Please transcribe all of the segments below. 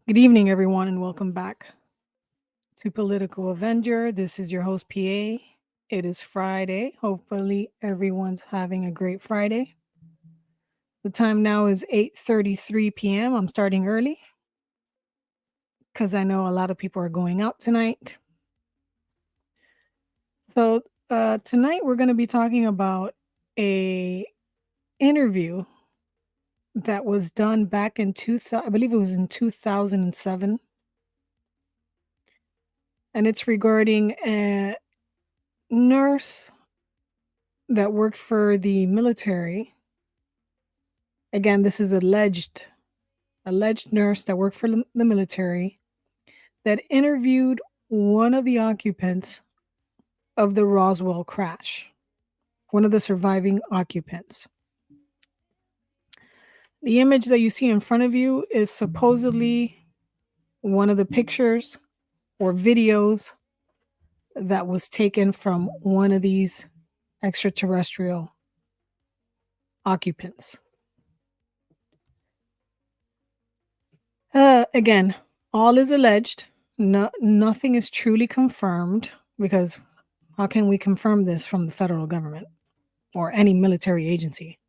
Good evening, everyone, and welcome back to Political Avenger. This is your host, PA. It is Friday. Hopefully, everyone's having a great Friday. The time now is 8:33 p.m. I'm starting early because I know a lot of people are going out tonight. So tonight we're going to be talking about a interview that was done back in 2000. I believe it was in 2007, and it's regarding a nurse that worked for the military. Again, this is alleged nurse that worked for the military that interviewed one of the occupants of the Roswell crash, one of the surviving occupants. The image that you see in front of you is supposedly one of the pictures or videos that was taken from one of these extraterrestrial occupants. Again, all is alleged. Nothing is truly confirmed because how can we confirm this from the federal government or any military agency?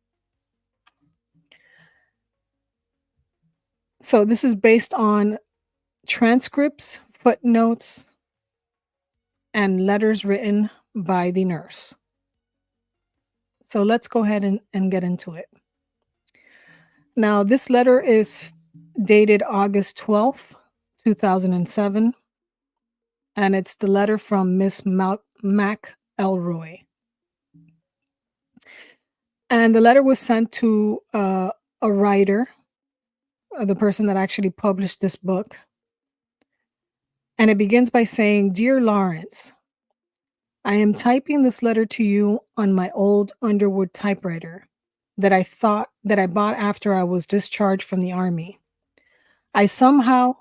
So this is based on transcripts, footnotes, and letters written by the nurse. So let's go ahead and get into it. Now, this letter is dated August 12th, 2007, and it's the letter from Miss MacElroy. And the letter was sent to a writer, the person that actually published this book. And it begins by saying, "Dear Lawrence, I am typing this letter to you on my old Underwood typewriter that I bought after I was discharged from the Army. Somehow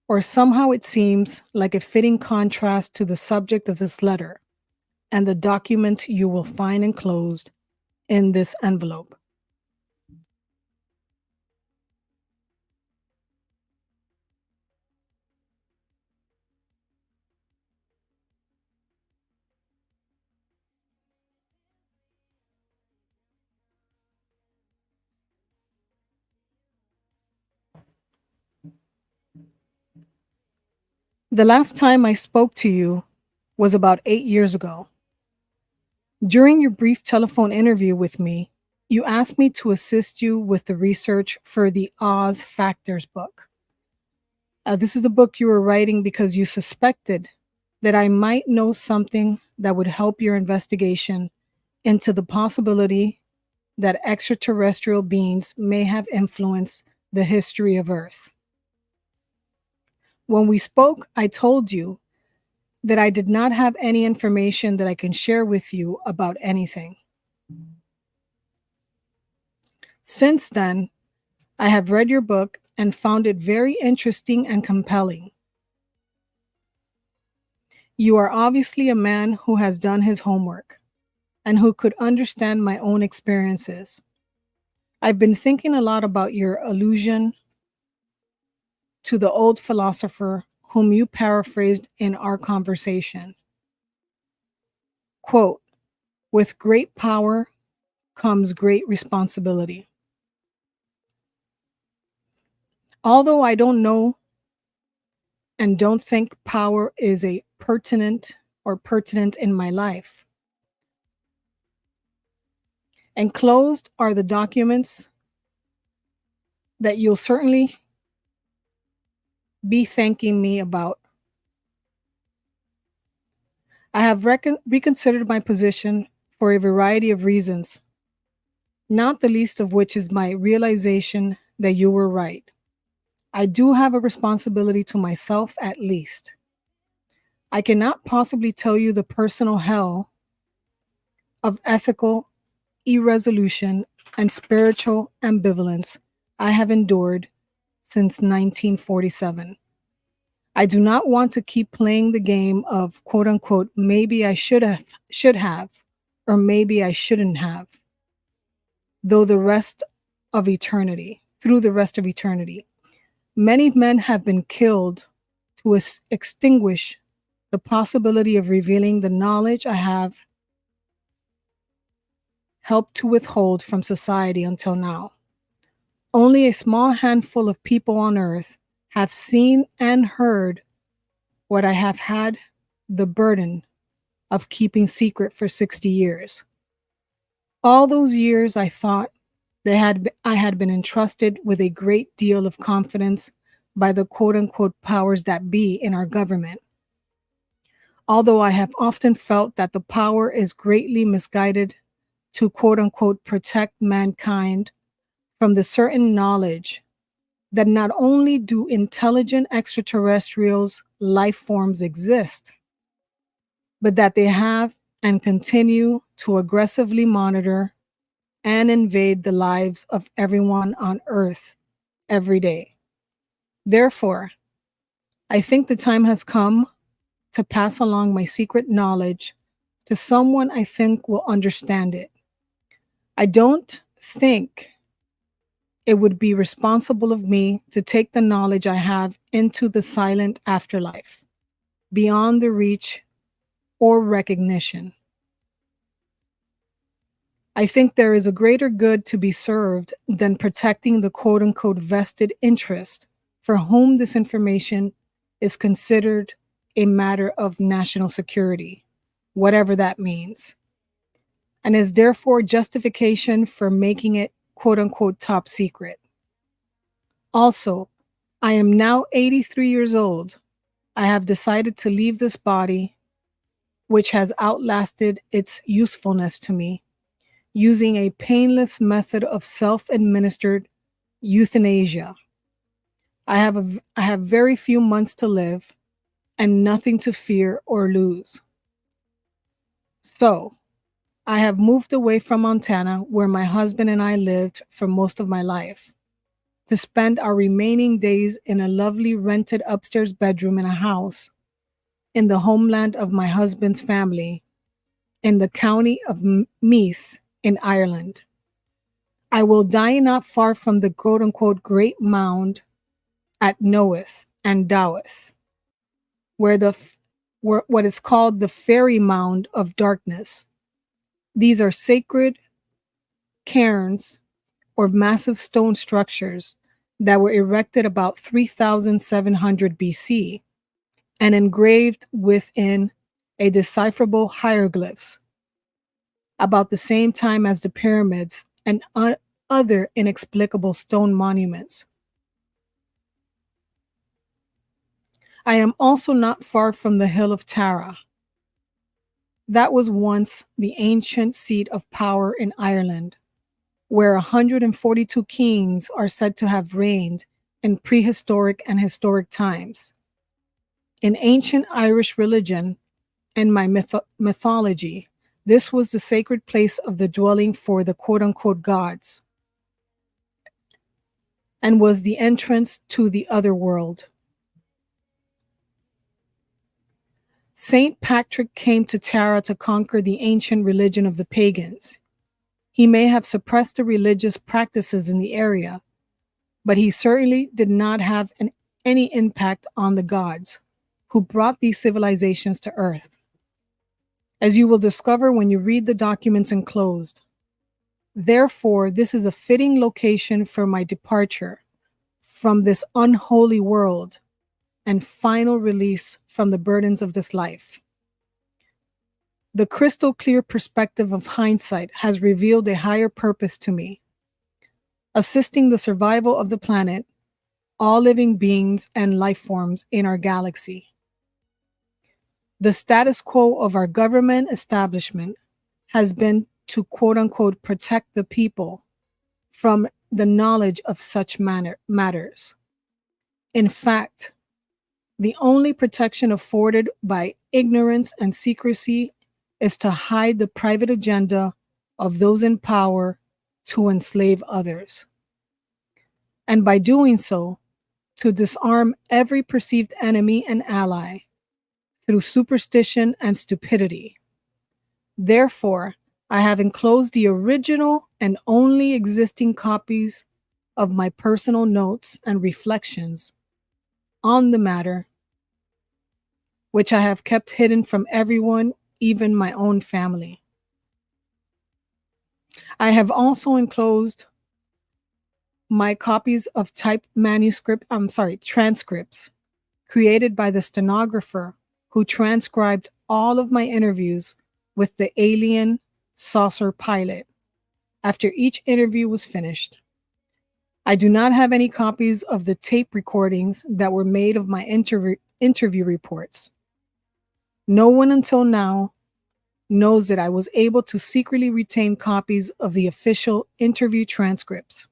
it seems like a fitting contrast to the subject of this letter and the documents you will find enclosed in this envelope. The last time I spoke to you was about 8 years ago. During your brief telephone interview with me, you asked me to assist you with the research for the Oz Factors book. This is the book you were writing because you suspected that I might know something that would help your investigation into the possibility that extraterrestrial beings may have influenced the history of Earth. When we spoke, I told you that I did not have any information that I can share with you about anything. Since then, I have read your book and found it very interesting and compelling. You are obviously a man who has done his homework and who could understand my own experiences. I've been thinking a lot about your allusion to the old philosopher whom you paraphrased in our conversation. Quote, with great power comes great responsibility. Although I don't know and don't think power is a pertinent in my life. Enclosed are the documents that you'll certainly be thanking me about. I have reconsidered my position for a variety of reasons, not the least of which is my realization that you were right. I do have a responsibility to myself at least. I cannot possibly tell you the personal hell of ethical irresolution and spiritual ambivalence I have endured since 1947. I do not want to keep playing the game of quote unquote, maybe I should have, or maybe I shouldn't have, through the rest of eternity. Many men have been killed to extinguish the possibility of revealing the knowledge I have helped to withhold from society until now. Only a small handful of people on earth have seen and heard what I have had the burden of keeping secret for 60 years. All those years I thought I had been entrusted with a great deal of confidence by the quote unquote powers that be in our government. Although I have often felt that the power is greatly misguided to quote unquote protect mankind from the certain knowledge that not only do intelligent extraterrestrials, life forms exist, but that they have and continue to aggressively monitor and invade the lives of everyone on Earth every day. Therefore, I think the time has come to pass along my secret knowledge to someone I think will understand it. I don't think it would be responsible of me to take the knowledge I have into the silent afterlife, beyond the reach or recognition. I think there is a greater good to be served than protecting the quote unquote vested interest for whom this information is considered a matter of national security, whatever that means, and is therefore justification for making it quote unquote top secret. Also, I am now 83 years old. I have decided to leave this body, which has outlasted its usefulness to me, using a painless method of self-administered euthanasia. I have very few months to live and nothing to fear or lose. So, I have moved away from Montana, where my husband and I lived for most of my life, to spend our remaining days in a lovely rented upstairs bedroom in a house in the homeland of my husband's family in the county of Meath in Ireland. I will die not far from the quote unquote great mound at Knoweth and Doweth, where what is called the fairy mound of darkness. These are sacred cairns or massive stone structures that were erected about 3700 BC and engraved within a decipherable hieroglyphs about the same time as the pyramids and other inexplicable stone monuments. I am also not far from the hill of Tara. That was once the ancient seat of power in Ireland, where 142 kings are said to have reigned in prehistoric and historic times. In ancient Irish religion and my mythology, this was the sacred place of the dwelling for the quote unquote gods and was the entrance to the other world. Saint Patrick came to Tara to conquer the ancient religion of the pagans. He may have suppressed the religious practices in the area, but he certainly did not have any impact on the gods who brought these civilizations to Earth. As you will discover when you read the documents enclosed. Therefore, this is a fitting location for my departure from this unholy world and final release from the burdens of this life. The crystal clear perspective of hindsight has revealed a higher purpose to me, assisting the survival of the planet, all living beings and life forms in our galaxy. The status quo of our government establishment has been to quote unquote protect the people from the knowledge of such matters. In fact, the only protection afforded by ignorance and secrecy is to hide the private agenda of those in power to enslave others. And by doing so, to disarm every perceived enemy and ally through superstition and stupidity. Therefore, I have enclosed the original and only existing copies of my personal notes and reflections on the matter, which I have kept hidden from everyone, even my own family. I have also enclosed my copies of typed transcripts created by the stenographer who transcribed all of my interviews with the alien saucer pilot after each interview was finished. I do not have any copies of the tape recordings that were made of my interview reports. No one until now knows that I was able to secretly retain copies of the official interview transcripts.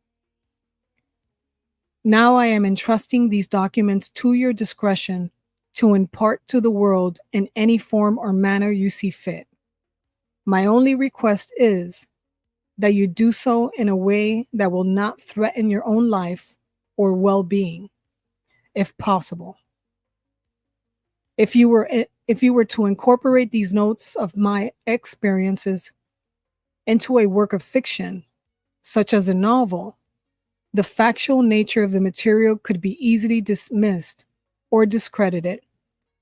Now I am entrusting these documents to your discretion to impart to the world in any form or manner you see fit. My only request is that you do so in a way that will not threaten your own life or well-being, if possible. If you were to incorporate these notes of my experiences into a work of fiction, such as a novel, the factual nature of the material could be easily dismissed or discredited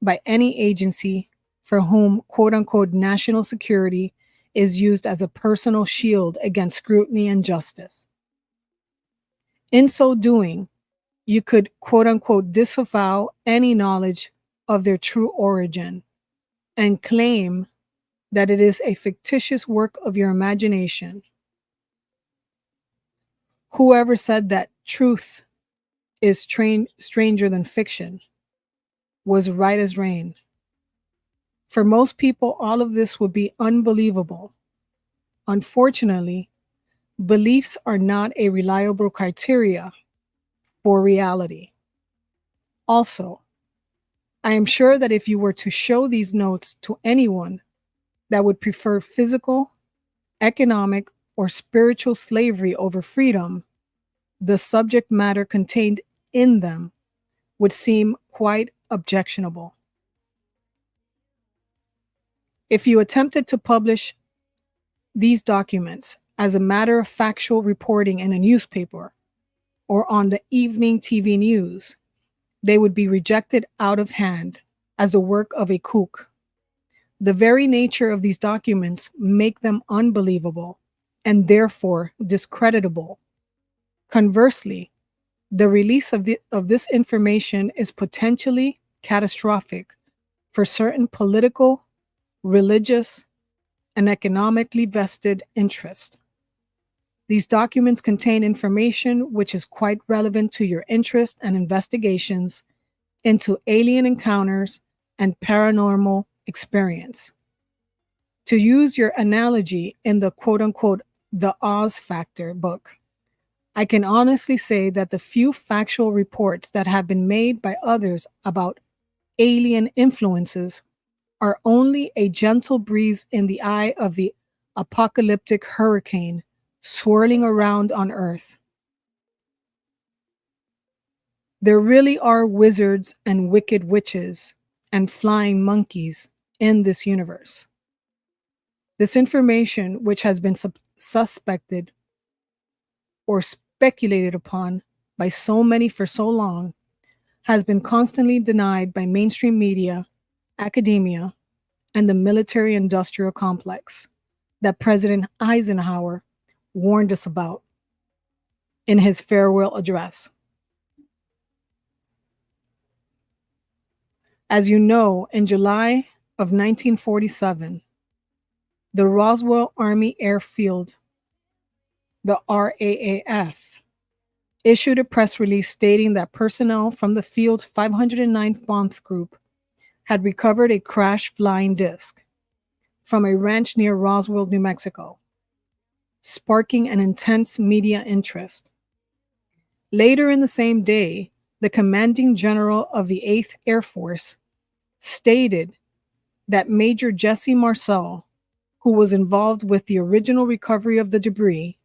by any agency for whom quote unquote national security is used as a personal shield against scrutiny and justice. In so doing, you could quote unquote disavow any knowledge of their true origin and claim that it is a fictitious work of your imagination. Whoever said that truth is stranger than fiction was right as rain. For most people, all of this would be unbelievable. Unfortunately, beliefs are not a reliable criteria for reality. Also, I am sure that if you were to show these notes to anyone that would prefer physical, economic, or spiritual slavery over freedom, the subject matter contained in them would seem quite objectionable. If you attempted to publish these documents as a matter of factual reporting in a newspaper or on the evening TV news, they would be rejected out of hand as a work of a kook. The very nature of these documents make them unbelievable and therefore discreditable. Conversely, the release of this information is potentially catastrophic for certain political, religious, and economically vested interests. These documents contain information which is quite relevant to your interest and investigations into alien encounters and paranormal experience. To use your analogy in the quote unquote The Oz Factor book, I can honestly say that the few factual reports that have been made by others about alien influences are only a gentle breeze in the eye of the apocalyptic hurricane swirling around on Earth. There really are wizards and wicked witches and flying monkeys in this universe. This information, which has been suspected or speculated upon by so many for so long, has been constantly denied by mainstream media, academia, and the military-industrial complex that President Eisenhower warned us about in his farewell address. As you know, in July of 1947, the Roswell Army Air Field, the RAAF, issued a press release stating that personnel from the field's 509th Bomb Group had recovered a crashed flying disc from a ranch near Roswell, New Mexico, sparking an intense media interest. Later in the same day, the commanding general of the 8th Air Force stated that Major Jesse Marcel, who was involved with the original recovery of the debris,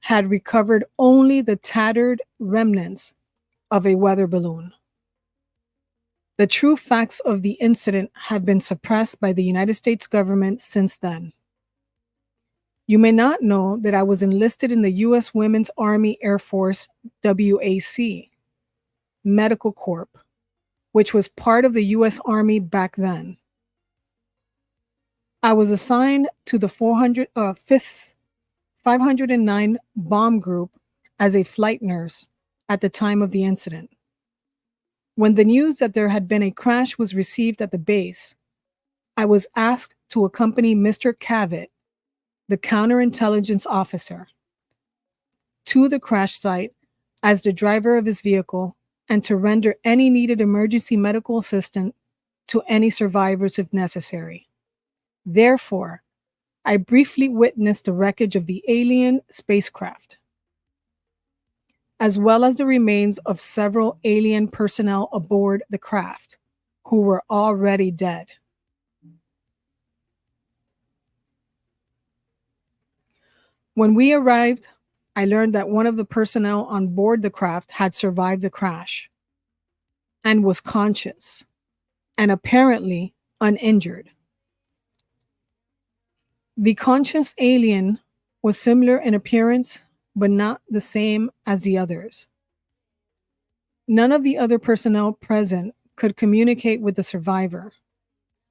had recovered only the tattered remnants of a weather balloon. The true facts of the incident have been suppressed by the United States government since then. You may not know that I was enlisted in the U.S. Women's Army Air Force WAC Medical Corps, which was part of the U.S. Army back then. I was assigned to the 5th 509 Bomb Group as a flight nurse at the time of the incident. When the news that there had been a crash was received at the base, I was asked to accompany Mr. Cavett, the counterintelligence officer, to the crash site as the driver of his vehicle and to render any needed emergency medical assistance to any survivors if necessary. Therefore, I briefly witnessed the wreckage of the alien spacecraft, as well as the remains of several alien personnel aboard the craft who were already dead. When we arrived, I learned that one of the personnel on board the craft had survived the crash and was conscious and apparently uninjured. The conscious alien was similar in appearance, but not the same as the others. None of the other personnel present could communicate with the survivor,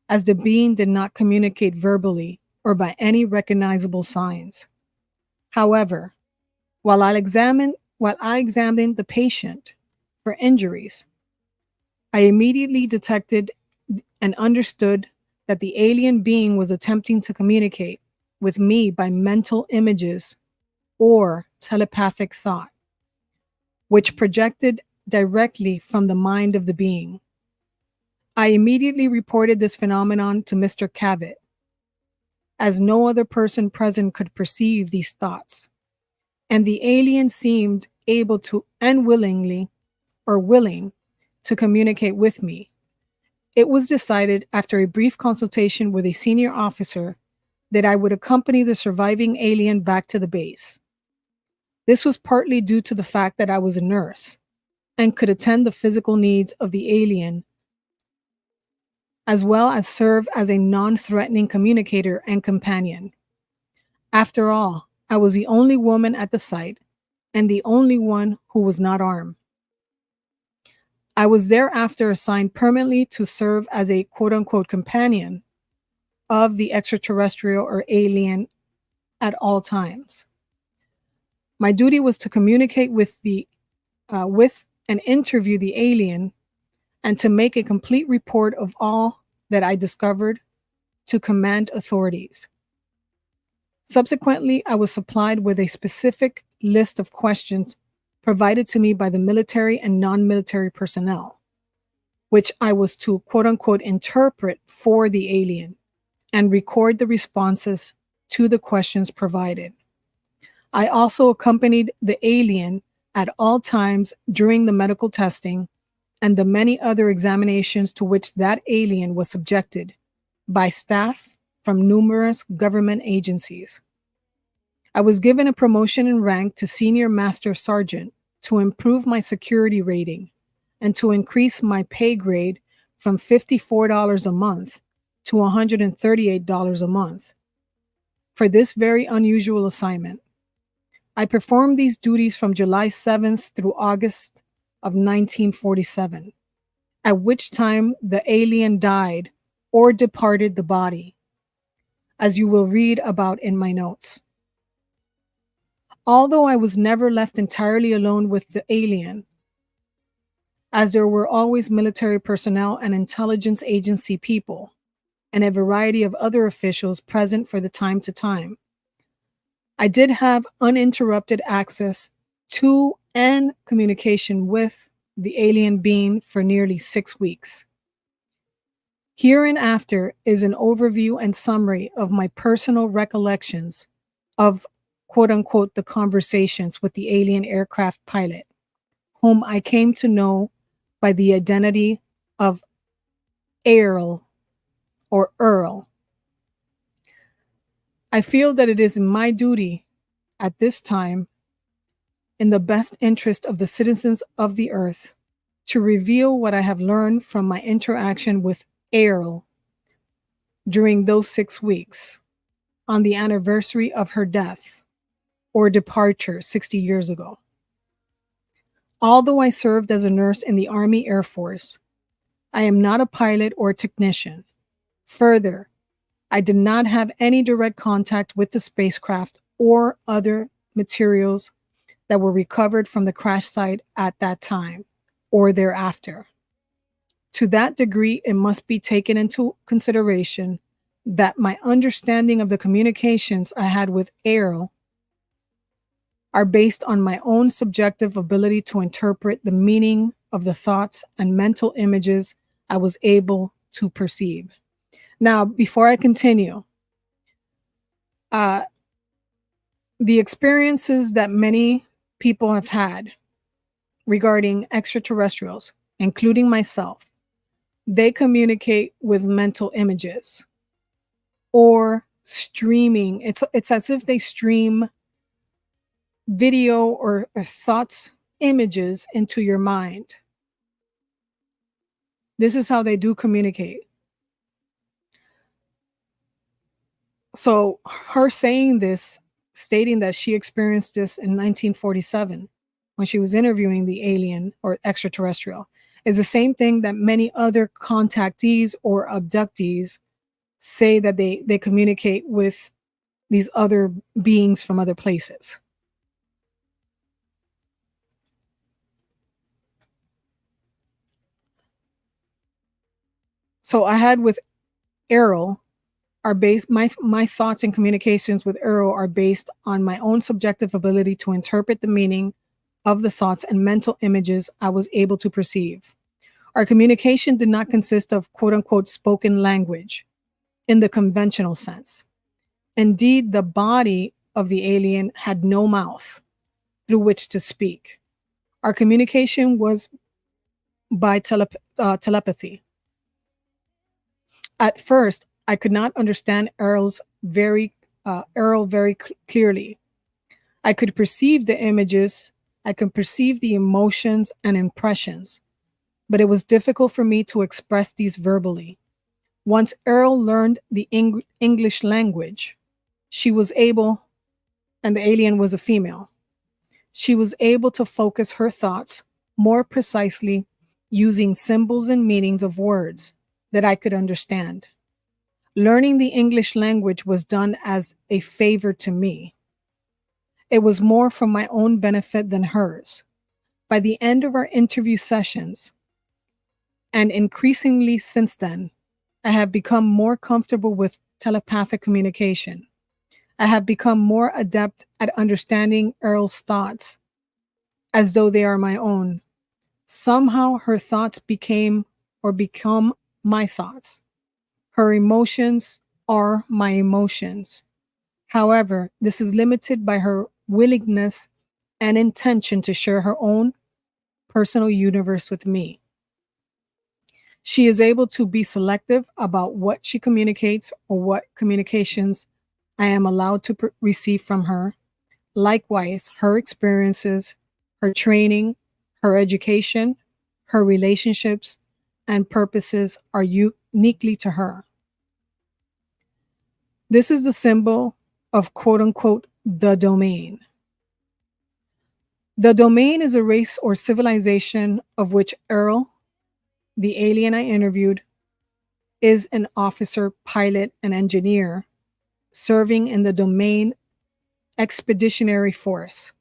as the being did not communicate verbally or by any recognizable signs. However, while I examined the patient for injuries, I immediately detected and understood that the alien being was attempting to communicate with me by mental images or telepathic thought, which projected directly from the mind of the being. I immediately reported this phenomenon to Mr. Cavett, as no other person present could perceive these thoughts, and the alien seemed able to and willing to communicate with me. It was decided after a brief consultation with a senior officer that I would accompany the surviving alien back to the base. This was partly due to the fact that I was a nurse and could attend the physical needs of the alien, as well as serve as a non-threatening communicator and companion. After all, I was the only woman at the site and the only one who was not armed. I was thereafter assigned permanently to serve as a quote-unquote companion of the extraterrestrial or alien at all times. My duty was to communicate with and interview the alien and to make a complete report of all that I discovered to command authorities. Subsequently, I was supplied with a specific list of questions provided to me by the military and non-military personnel, which I was to quote-unquote interpret for the alien and record the responses to the questions provided. I also accompanied the alien at all times during the medical testing and the many other examinations to which that alien was subjected by staff from numerous government agencies. I was given a promotion in rank to Senior Master Sergeant to improve my security rating and to increase my pay grade from $54 a month to $138 a month. For this very unusual assignment, I performed these duties from July 7th through August of 1947, at which time the alien died or departed the body, as you will read about in my notes. Although I was never left entirely alone with the alien, as there were always military personnel and intelligence agency people, and a variety of other officials present for the time to time, I did have uninterrupted access to and communication with the alien being for nearly 6 weeks. Hereinafter is an overview and summary of my personal recollections of quote-unquote the conversations with the alien aircraft pilot, whom I came to know by the identity of Earl or Earl. I feel that it is my duty at this time, in the best interest of the citizens of the earth, to reveal what I have learned from my interaction with Earl during those 6 weeks on the anniversary of her death or departure 60 years ago. Although I served as a nurse in the Army Air Force, I am not a pilot or technician. Further, I did not have any direct contact with the spacecraft or other materials that were recovered from the crash site at that time or thereafter. To that degree, it must be taken into consideration that my understanding of the communications I had with Errol are based on my own subjective ability to interpret the meaning of the thoughts and mental images I was able to perceive. Now, before I continue, the experiences that many people have had regarding extraterrestrials, including myself, they communicate with mental images or streaming. It's as if they stream video or thoughts, images into your mind. This is how they do communicate. So her saying this, stating that she experienced this in 1947 when she was interviewing the alien or extraterrestrial, is the same thing that many other contactees or abductees say that they communicate with these other beings from other places. So I had with Errol are based, my thoughts and communications with Errol are based on my own subjective ability to interpret the meaning of the thoughts and mental images I was able to perceive. Our communication did not consist of quote unquote spoken language in the conventional sense. Indeed, the body of the alien had no mouth through which to speak. Our communication was by telepathy. At first, I could not understand Errol very clearly. I could perceive the images, I could perceive the emotions and impressions, but it was difficult for me to express these verbally. Once Errol learned the English language, she was able, and the alien was a female, she was able to focus her thoughts more precisely using symbols and meanings of words that I could understand. Learning the English language was done as a favor to me. It was more for my own benefit than hers. By the end of our interview sessions, and increasingly since then, I have become more comfortable with telepathic communication. I have become more adept at understanding Errol's thoughts as though they are my own. Somehow her thoughts become my thoughts. Her emotions are my emotions. However, this is limited by her willingness and intention to share her own personal universe with me. She is able to be selective about what she communicates or what communications I am allowed to receive from her. Likewise, her experiences, her training, her education, her relationships, and purposes are uniquely to her. This is the symbol of quote unquote the domain. The domain is a race or civilization of which Errol, the alien I interviewed, is an officer, pilot, and engineer serving in the domain expeditionary force.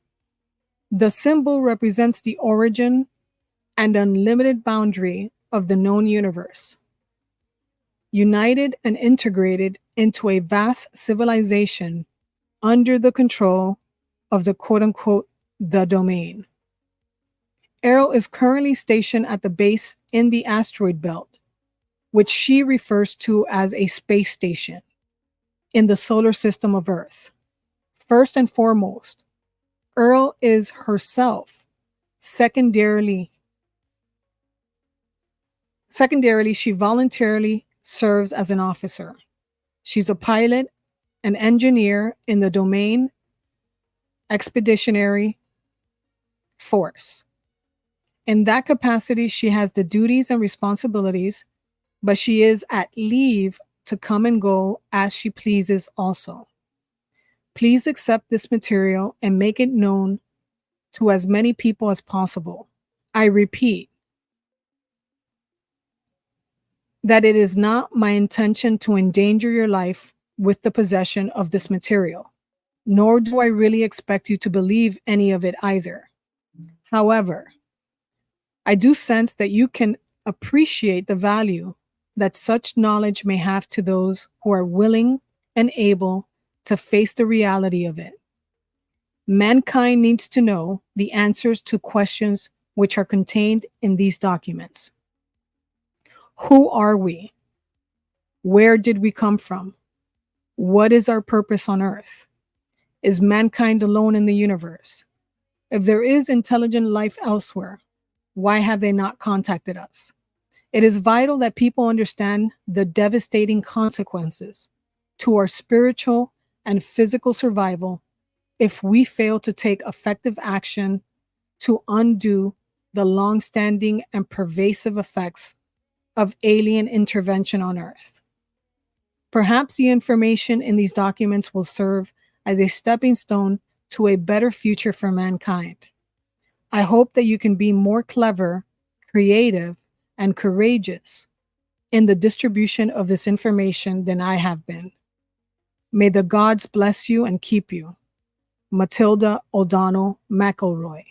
The symbol represents the origin and unlimited boundary of the known universe, united and integrated into a vast civilization under the control of the quote-unquote the domain. Errol is currently stationed at the base in the asteroid belt, which she refers to as a space station in the solar system of Earth. First and foremost, Errol is herself. Secondarily, she voluntarily serves as an officer. She's a pilot, an engineer in the domain expeditionary force. In that capacity, she has the duties and responsibilities, but she is at leave to come and go as she pleases also. Please accept this material and make it known to as many people as possible. I repeat that it is not my intention to endanger your life with the possession of this material, nor do I really expect you to believe any of it either. However, I do sense that you can appreciate the value that such knowledge may have to those who are willing and able to face the reality of it. Mankind needs to know the answers to questions which are contained in these documents. Who are we? Where did we come from? What is our purpose on Earth? Is mankind alone in the universe? If there is intelligent life elsewhere, why have they not contacted us? It is vital that people understand the devastating consequences to our spiritual and physical survival if we fail to take effective action to undo the long-standing and pervasive effects of alien intervention on Earth. Perhaps the information in these documents will serve as a stepping stone to a better future for mankind. I hope that you can be more clever, creative, and courageous in the distribution of this information than I have been. May the gods bless you and keep you. Matilda O'Donnell MacElroy,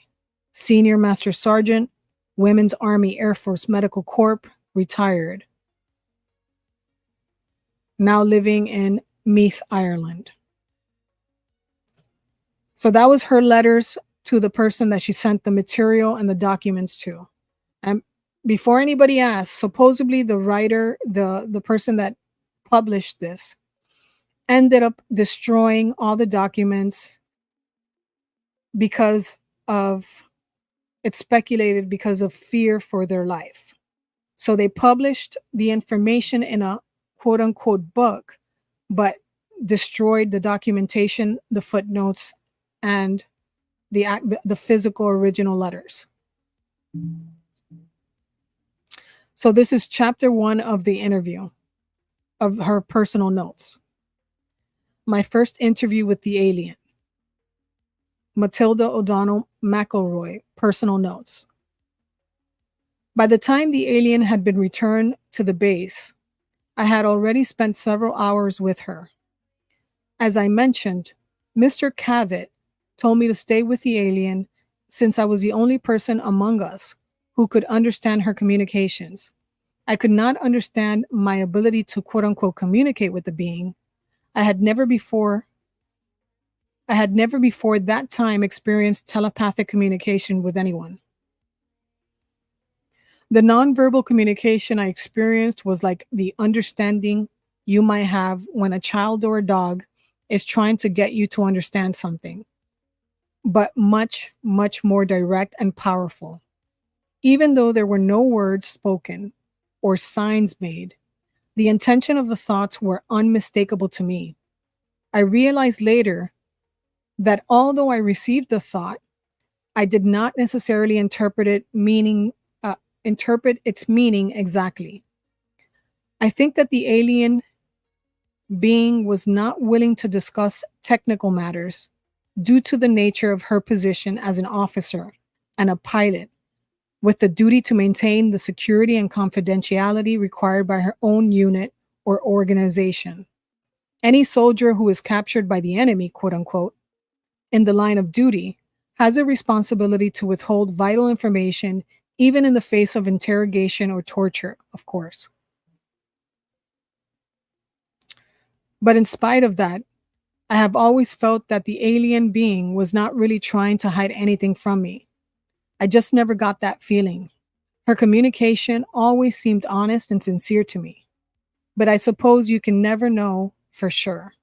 Senior Master Sergeant, Women's Army Air Force Medical Corps, retired. Now living in Meath, Ireland. So that was her letters to the person that she sent the material and the documents to. And before anybody asks, supposedly the writer, the person that published this, ended up destroying all the documents because of, it's speculated, because of fear for their life. So they published the information in a quote unquote book, but destroyed the documentation, the footnotes, and the physical original letters. So this is chapter 1 of the interview, of her personal notes. My first interview with the alien. Matilda O'Donnell MacElroy, personal notes. By the time the alien had been returned to the base, I had already spent several hours with her. As I mentioned, Mr. Cavett told me to stay with the alien since I was the only person among us who could understand her communications. I could not understand my ability to quote unquote communicate with the being. I had never before that time experienced telepathic communication with anyone. The nonverbal communication I experienced was like the understanding you might have when a child or a dog is trying to get you to understand something, but much, much more direct and powerful. Even though there were no words spoken or signs made, the intention of the thoughts were unmistakable to me. I realized later that although I received the thought, I did not necessarily interpret its meaning exactly. I think that the alien being was not willing to discuss technical matters due to the nature of her position as an officer and a pilot, with the duty to maintain the security and confidentiality required by her own unit or organization. Any soldier who is captured by the enemy, quote unquote, in the line of duty, has a responsibility to withhold vital information, even in the face of interrogation or torture, of course. But in spite of that, I have always felt that the alien being was not really trying to hide anything from me. I just never got that feeling. Her communication always seemed honest and sincere to me. But I suppose you can never know for sure.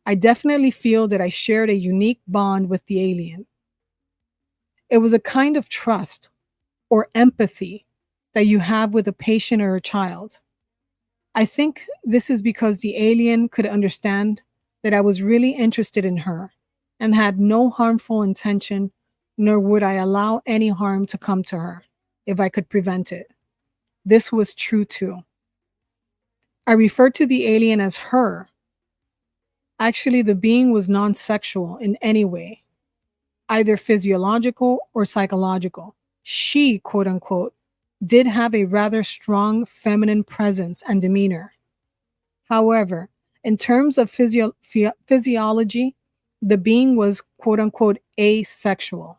I definitely feel that I shared a unique bond with the alien. It was a kind of trust or empathy that you have with a patient or a child. I think this is because the alien could understand that I was really interested in her and had no harmful intention, nor would I allow any harm to come to her if I could prevent it. This was true too. I refer to the alien as her. Actually, the being was non sexual in any way, either physiological or psychological. She, quote unquote, did have a rather strong feminine presence and demeanor. However, in terms of physiology, the being was, quote unquote, asexual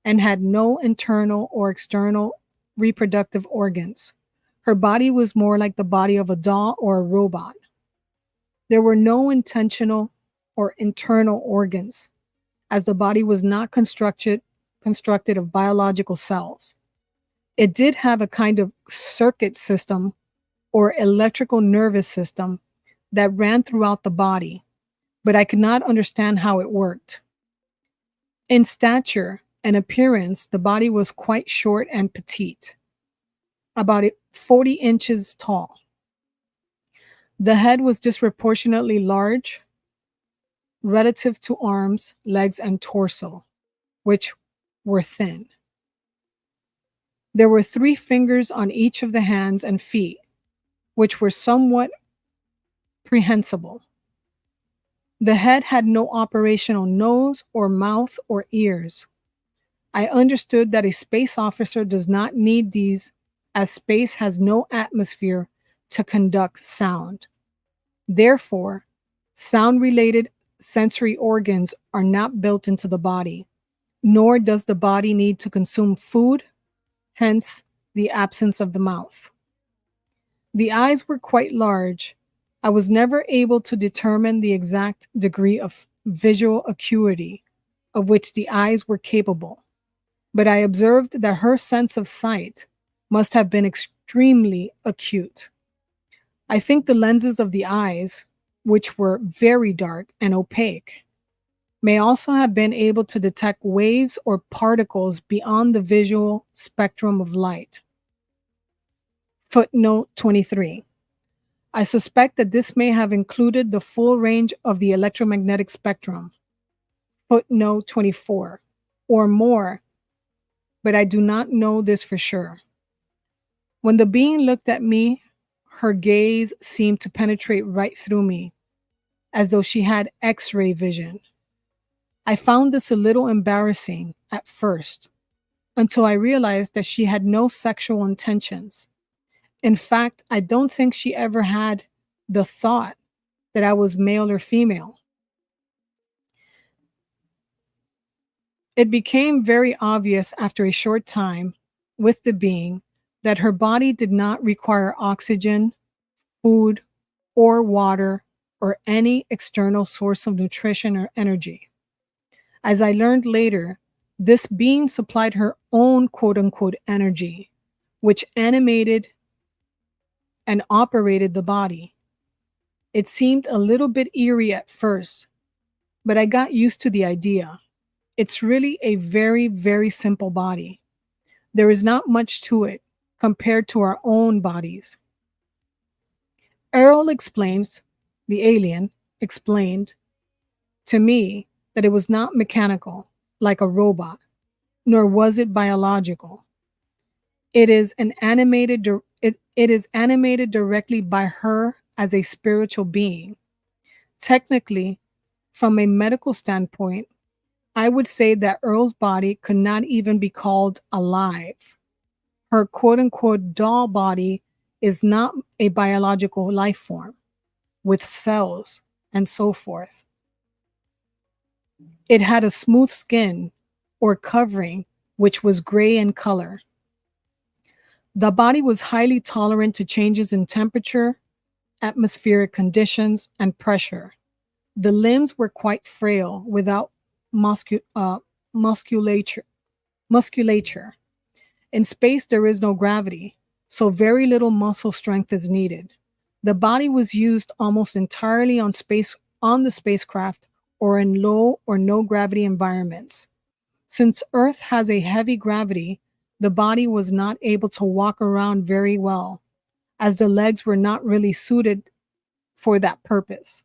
and had no internal or external reproductive organs. Her body was more like the body of a doll or a robot. There were no intentional or internal organs, as the body was not constructed of biological cells. It did have a kind of circuit system or electrical nervous system that ran throughout the body, but I could not understand how it worked. In stature and appearance, the body was quite short and petite, about 40 inches tall. The head was disproportionately large relative to arms, legs, and torso, which were thin. There were 3 fingers on each of the hands and feet, which were somewhat prehensile. The head had no operational nose or mouth or ears. I understood that a space officer does not need these, as space has no atmosphere to conduct sound. Therefore, sound-related sensory organs are not built into the body, nor does the body need to consume food, hence the absence of the mouth. The eyes were quite large. I was never able to determine the exact degree of visual acuity of which the eyes were capable, but I observed that her sense of sight must have been extremely acute. I think the lenses of the eyes, which were very dark and opaque, may also have been able to detect waves or particles beyond the visual spectrum of light. Footnote 23. I suspect that this may have included the full range of the electromagnetic spectrum. Footnote 24. Or more, but I do not know this for sure. When the being looked at me, her gaze seemed to penetrate right through me, as though she had X-ray vision. I found this a little embarrassing at first, until I realized that she had no sexual intentions. In fact, I don't think she ever had the thought that I was male or female. It became very obvious after a short time with the being that her body did not require oxygen, food, or water, or any external source of nutrition or energy. As I learned later, this being supplied her own quote unquote energy, which animated and operated the body. It seemed a little bit eerie at first, but I got used to the idea. It's really a very, very simple body. There is not much to it compared to our own bodies. Errol explains, the alien explained to me that it was not mechanical, like a robot, nor was it biological. It is animated directly by her as a spiritual being. Technically, from a medical standpoint, I would say that Earl's body could not even be called alive. Her quote unquote doll body is not a biological life form with cells and so forth. It had a smooth skin or covering which was gray in color. The body was highly tolerant to changes in temperature, atmospheric conditions, and pressure. The limbs were quite frail without musculature. In space, there is no gravity, so very little muscle strength is needed. The body was used almost entirely on the spacecraft or in low or no gravity environments. Since Earth has a heavy gravity, the body was not able to walk around very well, as the legs were not really suited for that purpose.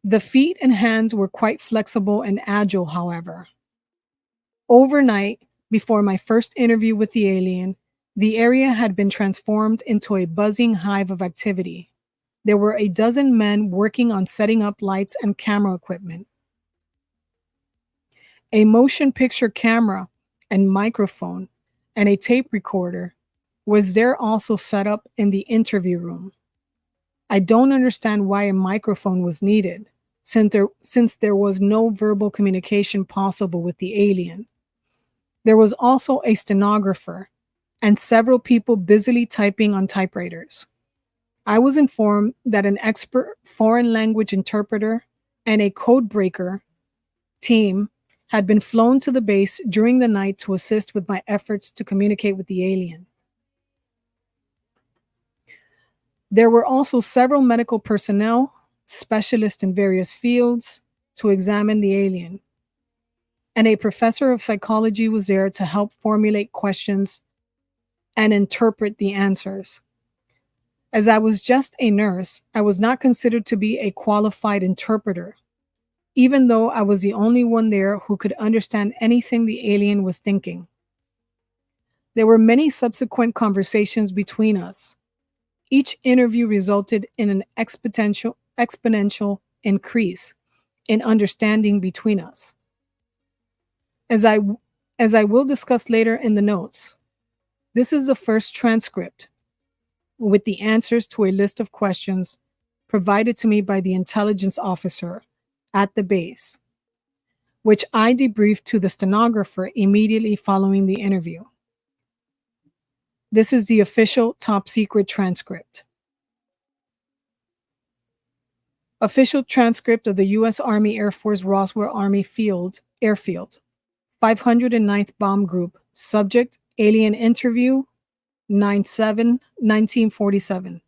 The feet and hands were quite flexible and agile, however. Overnight, before my first interview with the alien, the area had been transformed into a buzzing hive of activity. There were a dozen men working on setting up lights and camera equipment. A motion picture camera and microphone and a tape recorder was there also set up in the interview room. I don't understand why a microphone was needed, since there was no verbal communication possible with the alien. There was also a stenographer and several people busily typing on typewriters. I was informed that an expert foreign language interpreter and a code breaker team had been flown to the base during the night to assist with my efforts to communicate with the alien. There were also several medical personnel, specialists in various fields, to examine the alien. And a professor of psychology was there to help formulate questions and interpret the answers. As I was just a nurse, I was not considered to be a qualified interpreter, even though I was the only one there who could understand anything the alien was thinking. There were many subsequent conversations between us. Each interview resulted in an exponential increase in understanding between us. As I will discuss later in the notes, this is the first transcript with the answers to a list of questions provided to me by the intelligence officer at the base, which I debriefed to the stenographer immediately following the interview. This is the official top secret transcript. Official transcript of the U.S. Army Air Force Roswell Army Air Field, 509th Bomb Group, subject, alien interview, 9/7/1947.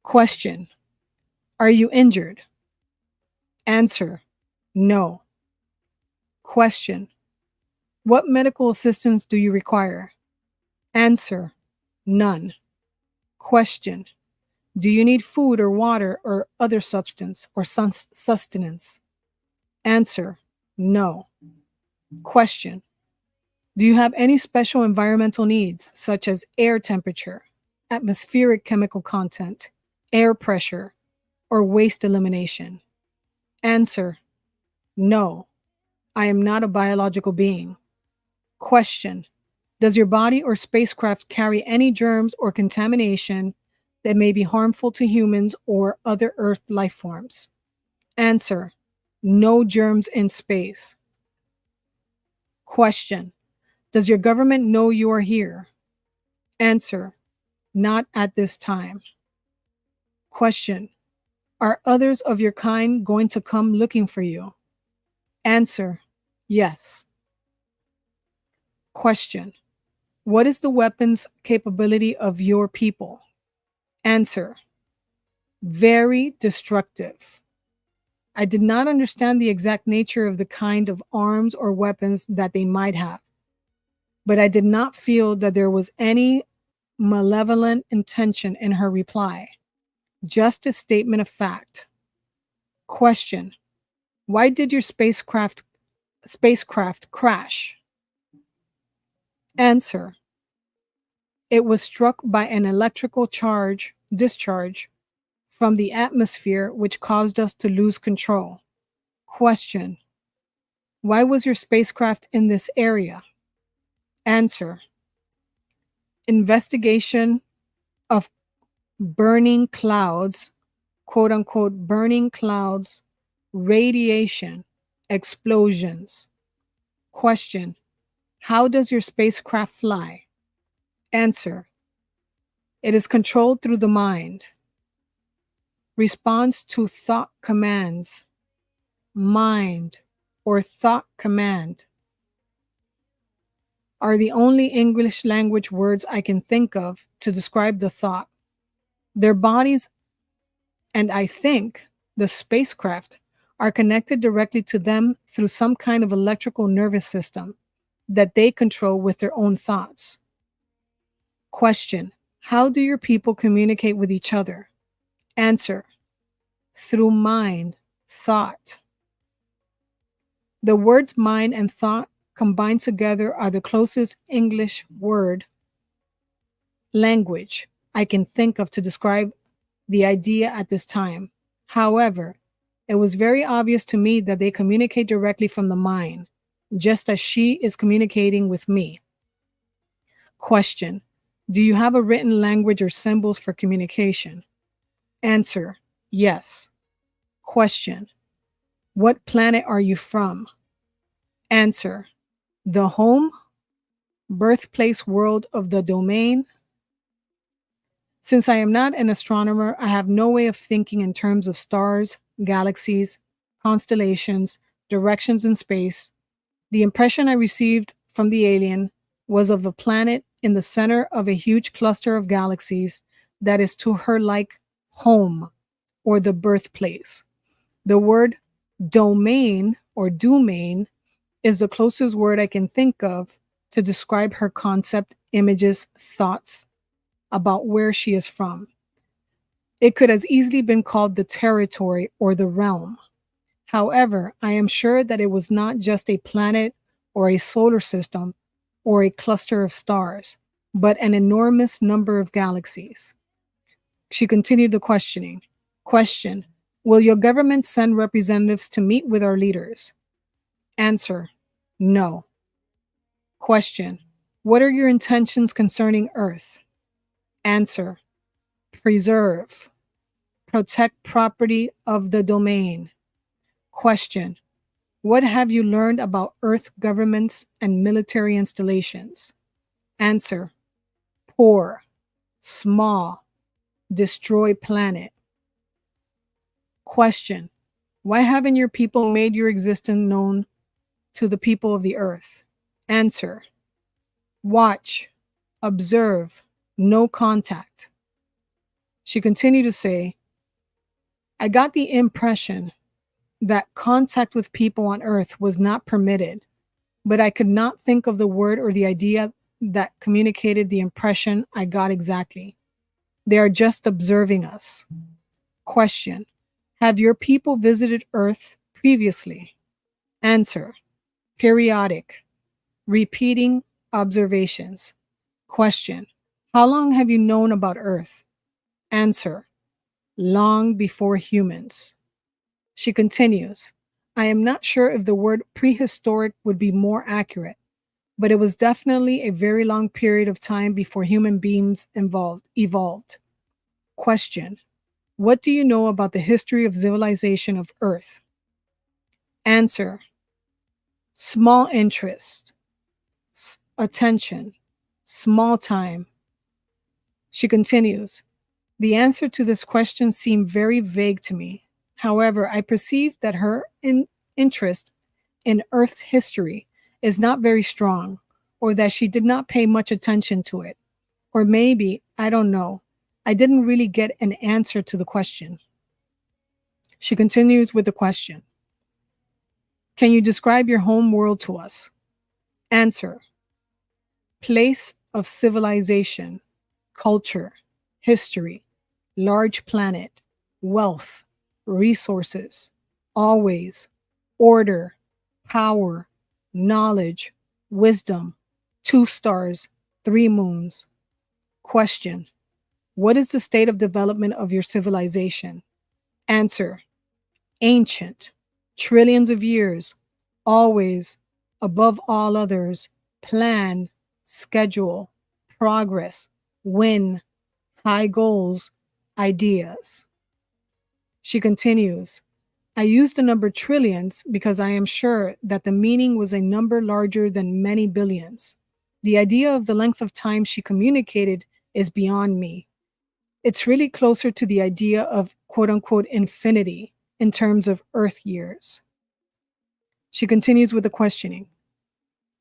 Question: Are you injured? Answer: No. Question: What medical assistance do you require? Answer: None. Question: Do you need food or water or other substance or sustenance? Answer: No. Question: Do you have any special environmental needs, such as air temperature, atmospheric chemical content, air pressure, or waste elimination? Answer: No. I am not a biological being. Question: Does your body or spacecraft carry any germs or contamination that may be harmful to humans or other Earth life forms? Answer: No germs in space. Question: Does your government know you are here? Answer: Not at this time. Question: Are others of your kind going to come looking for you? Answer: Yes. Question: What is the weapons capability of your people? Answer: Very destructive. I did not understand the exact nature of the kind of arms or weapons that they might have, but I did not feel that there was any malevolent intention in her reply, just a statement of fact. Question: Why did your spacecraft crash? Answer: It was struck by an electrical discharge from the atmosphere, which caused us to lose control. Question: Why was your spacecraft in this area? Answer: Investigation of burning clouds, quote unquote, burning clouds, radiation, explosions. Question: How does your spacecraft fly? Answer: It is controlled through the mind. Response to thought commands. Mind or thought command are the only English language words I can think of to describe the thought. Their bodies, and I think the spacecraft, are connected directly to them through some kind of electrical nervous system that they control with their own thoughts. Question: How do your people communicate with each other? Answer: Through mind, thought. The words mind and thought combined together are the closest English word language I can think of to describe the idea at this time. However, it was very obvious to me that they communicate directly from the mind, just as she is communicating with me. Question: do you have a written language or symbols for communication? Answer: yes. Question: what planet are you from? Answer: the home, birthplace world of the domain. Since I am not an astronomer, I have no way of thinking in terms of stars, galaxies, constellations, directions in space. The impression I received from the alien was of a planet in the center of a huge cluster of galaxies that is to her like home or the birthplace. The word domain or domain is the closest word I can think of to describe her concept, images, thoughts about where she is from. It could as easily been called the territory or the realm. However, I am sure that it was not just a planet or a solar system or a cluster of stars, but an enormous number of galaxies. She continued the questioning. Question: will your government send representatives to meet with our leaders? Answer: no. Question: what are your intentions concerning Earth? Answer: preserve, protect property of the domain. Question: what have you learned about Earth governments and military installations? Answer: poor, small, destroy planet. Question: why haven't your people made your existence known to the people of the Earth? Answer: watch, observe, no contact. She continued to say, I got the impression that contact with people on Earth was not permitted, but I could not think of the word or the idea that communicated the impression I got exactly. They are just observing us. Question: have your people visited Earth previously? Answer: periodic, repeating observations. Question: how long have you known about Earth? Answer: long before humans. She continues, I am not sure if the word prehistoric would be more accurate, but it was definitely a very long period of time before human beings evolved. Question: what do you know about the history of civilization of Earth? Answer: small interest, attention, small time. She continues, the answer to this question seemed very vague to me. However, I perceived that her interest in Earth's history is not very strong, or that she did not pay much attention to it. Or maybe, I don't know, I didn't really get an answer to the question. She continues with the question. Can you describe your home world to us? Answer: place of civilization, culture, history, large planet, wealth, resources, always, order, power, knowledge, wisdom, 2 stars, 3 moons. Question: what is the state of development of your civilization? Answer: ancient, trillions of years, always, above all others, plan, schedule, progress, win, high goals, ideas. She continues, I used the number trillions because I am sure that the meaning was a number larger than many billions. The idea of the length of time she communicated is beyond me. It's really closer to the idea of quote unquote infinity in terms of Earth years. She continues with the questioning.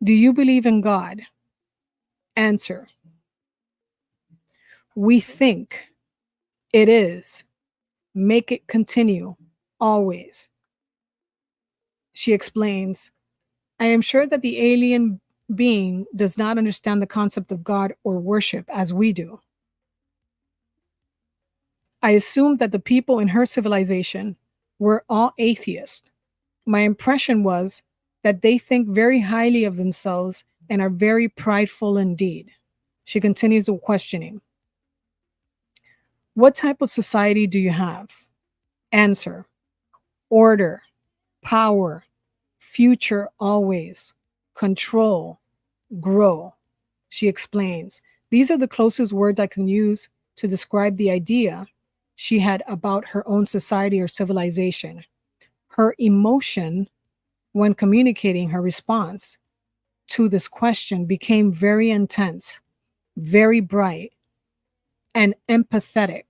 Do you believe in God? Answer: we think. It is. Make it continue. Always. She explains, I am sure that the alien being does not understand the concept of God or worship as we do. I assumed that the people in her civilization were all atheists. My impression was that they think very highly of themselves and are very prideful indeed. She continues the questioning. What type of society do you have? Answer: order, power, future always, control, grow. She explains, these are the closest words I can use to describe the idea she had about her own society or civilization. Her emotion when communicating her response to this question became very intense, very bright, and empathetic.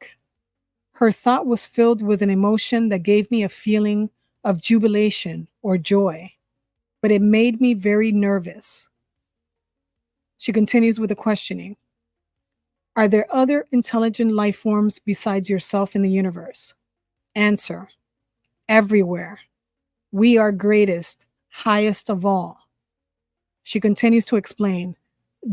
Her thought was filled with an emotion that gave me a feeling of jubilation or joy, but it made me very nervous. She continues with the questioning: are there other intelligent life forms besides yourself in the universe? Answer: everywhere. We are greatest, highest of all. She continues to explain,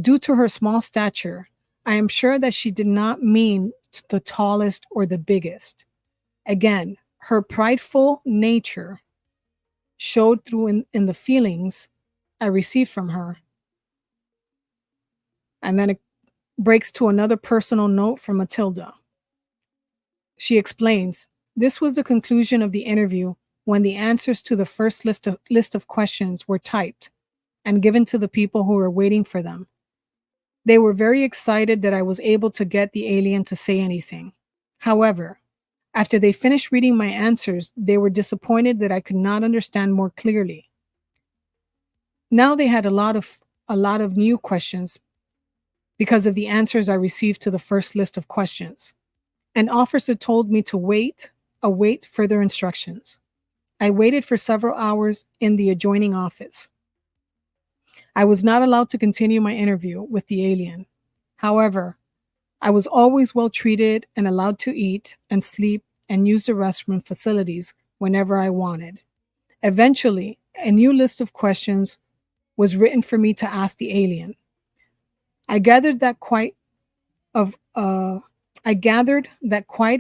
due to her small stature, I am sure that she did not mean the tallest or the biggest. Again, her prideful nature showed through in the feelings I received from her. And then it breaks to another personal note from Matilda. She explains, this was the conclusion of the interview when the answers to the first list of questions were typed and given to the people who were waiting for them. They were very excited that I was able to get the alien to say anything. However, after they finished reading my answers, they were disappointed that I could not understand more clearly. Now they had a lot of new questions because of the answers I received to the first list of questions. An officer told me to await further instructions. I waited for several hours in the adjoining office. I was not allowed to continue my interview with the alien. However, I was always well treated and allowed to eat and sleep and use the restroom facilities whenever I wanted. Eventually, a new list of questions was written for me to ask the alien. I gathered that quite a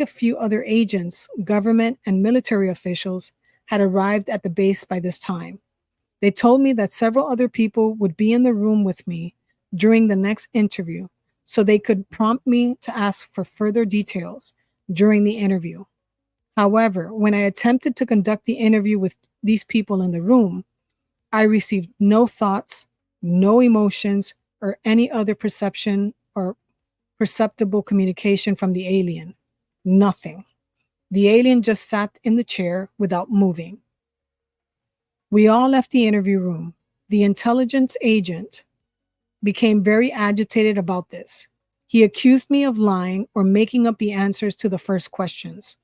few other agents, government, and military officials had arrived at the base by this time. They told me that several other people would be in the room with me during the next interview, so they could prompt me to ask for further details during the interview. However, when I attempted to conduct the interview with these people in the room, I received no thoughts, no emotions, or any other perception or perceptible communication from the alien. Nothing. The alien just sat in the chair without moving. We all left the interview room. The intelligence agent became very agitated about this. He accused me of lying or making up the answers to the first questions.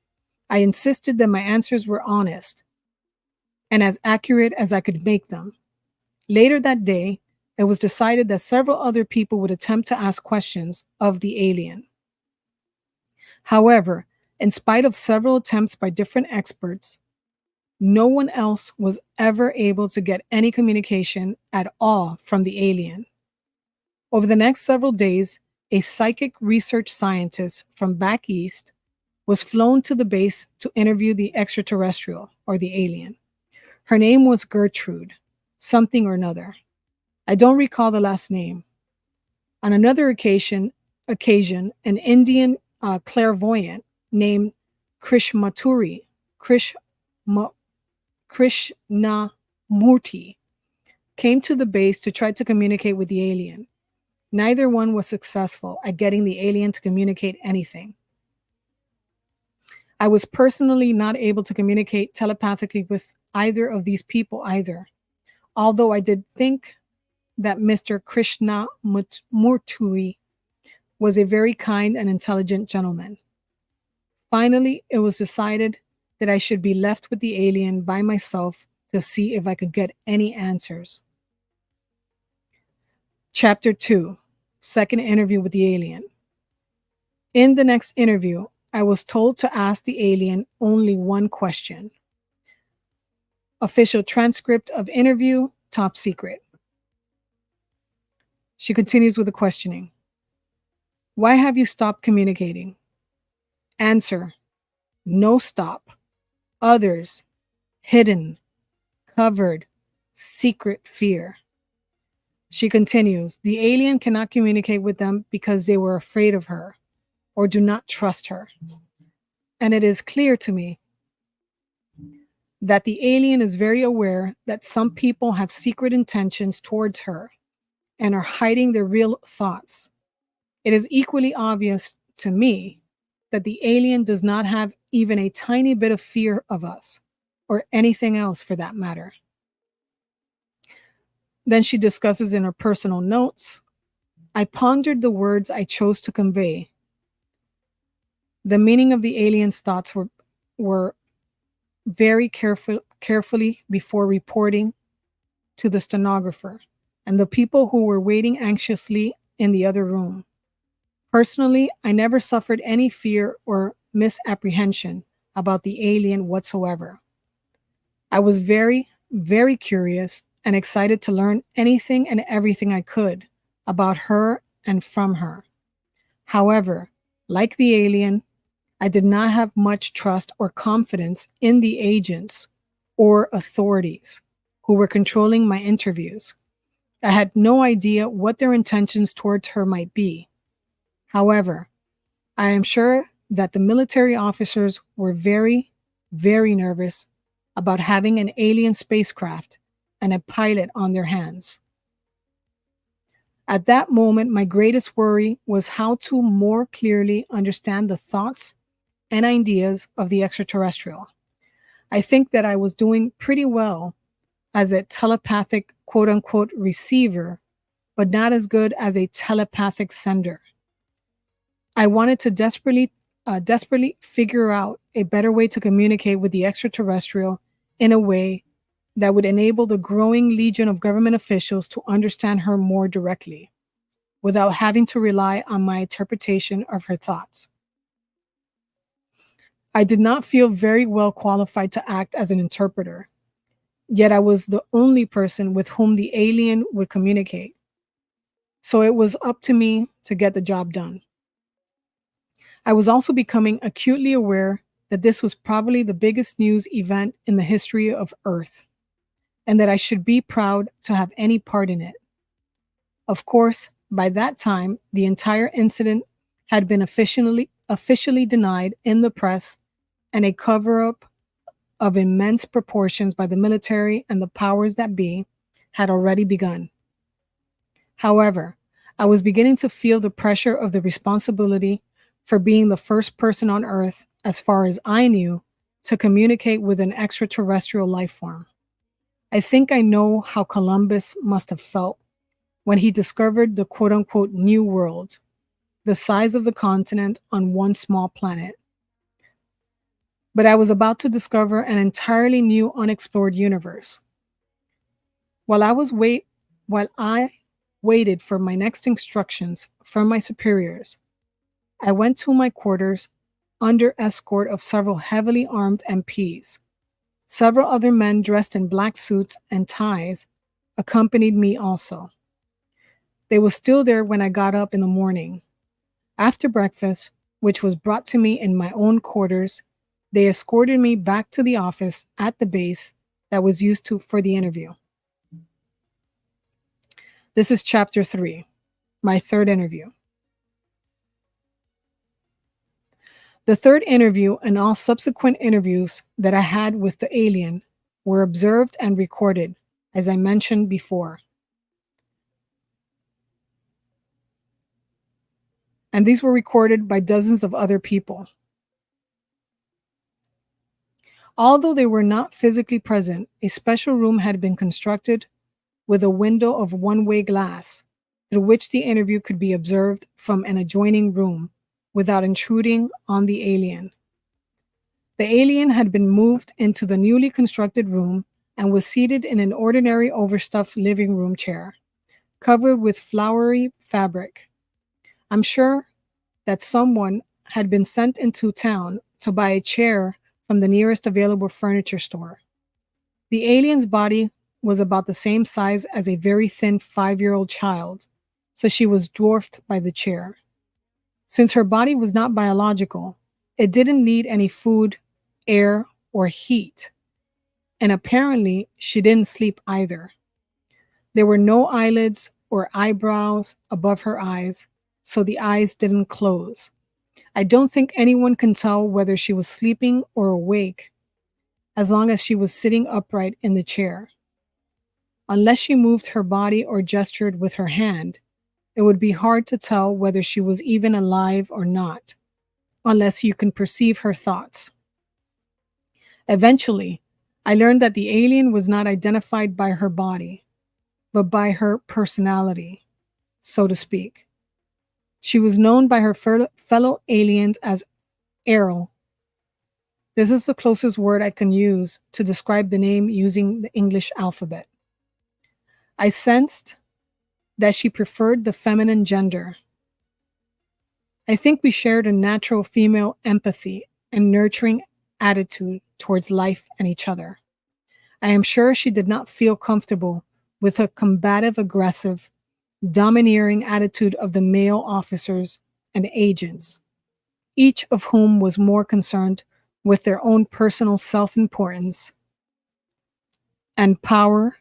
I insisted that my answers were honest and as accurate as I could make them. Later that day, it was decided that several other people would attempt to ask questions of the alien. However, in spite of several attempts by different experts, no one else was ever able to get any communication at all from the alien. Over the next several days, a psychic research scientist from back east was flown to the base to interview the extraterrestrial or the alien. Her name was Gertrude, something or another. I don't recall the last name. On another occasion, an Indian clairvoyant named Krishnamurti came to the base to try to communicate with the alien. Neither one was successful at getting the alien to communicate anything. I was personally not able to communicate telepathically with either of these people either, although I did think that Mr. Krishnamurti was a very kind and intelligent gentleman. Finally, it was decided that I should be left with the alien by myself to see if I could get any answers. Chapter 2, Second Interview with the Alien. In the next interview, I was told to ask the alien only one question. Official transcript of interview, top secret. She continues with the questioning. Why have you stopped communicating? Answer: no stop. Others: hidden, covered, secret fear. She continues, the alien cannot communicate with them because they were afraid of her. or do not trust her. And it is clear to me that the alien is very aware that some people have secret intentions towards her and are hiding their real thoughts. It is equally obvious to me that the alien does not have even a tiny bit of fear of us, or anything else for that matter. Then she discusses in her personal notes, I pondered the words I chose to convey. The meaning of the alien's thoughts were very carefully before reporting to the stenographer and the people who were waiting anxiously in the other room. Personally, I never suffered any fear or misapprehension about the alien whatsoever. I was very, very curious and excited to learn anything and everything I could about her and from her. However, like the alien, I did not have much trust or confidence in the agents or authorities who were controlling my interviews. I had no idea what their intentions towards her might be. However, I am sure that the military officers were very, very nervous about having an alien spacecraft and a pilot on their hands. At that moment, my greatest worry was how to more clearly understand the thoughts and ideas of the extraterrestrial. I think that I was doing pretty well as a telepathic quote unquote receiver, but not as good as a telepathic sender. I wanted to desperately figure out a better way to communicate with the extraterrestrial in a way that would enable the growing legion of government officials to understand her more directly, without having to rely on my interpretation of her thoughts. I did not feel very well qualified to act as an interpreter, yet I was the only person with whom the alien would communicate. So it was up to me to get the job done. I was also becoming acutely aware that this was probably the biggest news event in the history of Earth, and that I should be proud to have any part in it. Of course, by that time, the entire incident had been officially denied in the press, and a cover-up of immense proportions by the military and the powers that be had already begun. However, I was beginning to feel the pressure of the responsibility for being the first person on Earth, as far as I knew, to communicate with an extraterrestrial life form. I think I know how Columbus must have felt when he discovered the quote unquote new world, the size of the continent on one small planet. But I was about to discover an entirely new unexplored universe. While I waited for my next instructions from my superiors, I went to my quarters under escort of several heavily armed MPs. Several other men dressed in black suits and ties accompanied me also. They were still there when I got up in the morning. After breakfast, which was brought to me in my own quarters, they escorted me back to the office at the base that was used for the interview. This is chapter 3, my third interview. The third interview and all subsequent interviews that I had with the alien were observed and recorded, as I mentioned before. And these were recorded by dozens of other people. Although they were not physically present, a special room had been constructed with a window of one-way glass through which the interview could be observed from an adjoining room without intruding on the alien. The alien had been moved into the newly constructed room and was seated in an ordinary overstuffed living room chair, covered with flowery fabric. I'm sure that someone had been sent into town to buy a chair from the nearest available furniture store. The alien's body was about the same size as a very thin 5-year-old child, so she was dwarfed by the chair. Since her body was not biological, it didn't need any food, air, or heat. And apparently, she didn't sleep either. There were no eyelids or eyebrows above her eyes, so the eyes didn't close. I don't think anyone can tell whether she was sleeping or awake as long as she was sitting upright in the chair. Unless she moved her body or gestured with her hand, it would be hard to tell whether she was even alive or not, unless you can perceive her thoughts. Eventually, I learned that the alien was not identified by her body, but by her personality, so to speak. She was known by her fellow aliens as Errol. This is the closest word I can use to describe the name using the English alphabet. I sensed that she preferred the feminine gender. I think we shared a natural female empathy and nurturing attitude towards life and each other. I am sure she did not feel comfortable with a combative, aggressive, domineering attitude of the male officers and agents, each of whom was more concerned with their own personal self-importance and power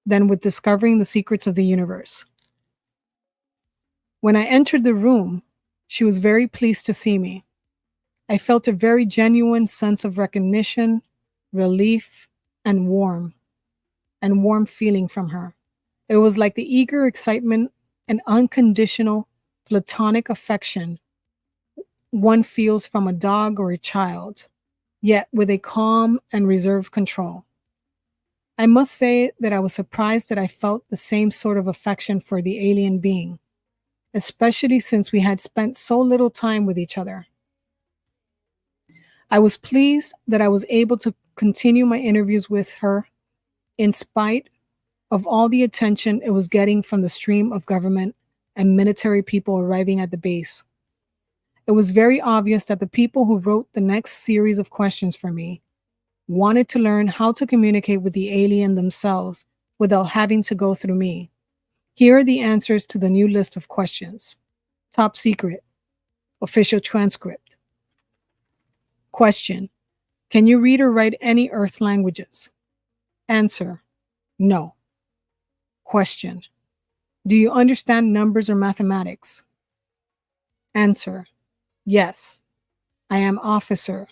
than with discovering the secrets of the universe. When I entered the room, she was very pleased to see me. I felt a very genuine sense of recognition, relief, and warm feeling from her. It was like the eager excitement and unconditional platonic affection one feels from a dog or a child, yet with a calm and reserved control. I must say that I was surprised that I felt the same sort of affection for the alien being, especially since we had spent so little time with each other. I was pleased that I was able to continue my interviews with her in spite of all the attention it was getting from the stream of government and military people arriving at the base. It was very obvious that the people who wrote the next series of questions for me wanted to learn how to communicate with the alien themselves without having to go through me. Here are the answers to the new list of questions. Top secret. Official transcript. Question. Can you read or write any Earth languages? Answer. No. Question. Do you understand numbers or mathematics? Answer. Yes. I am officer,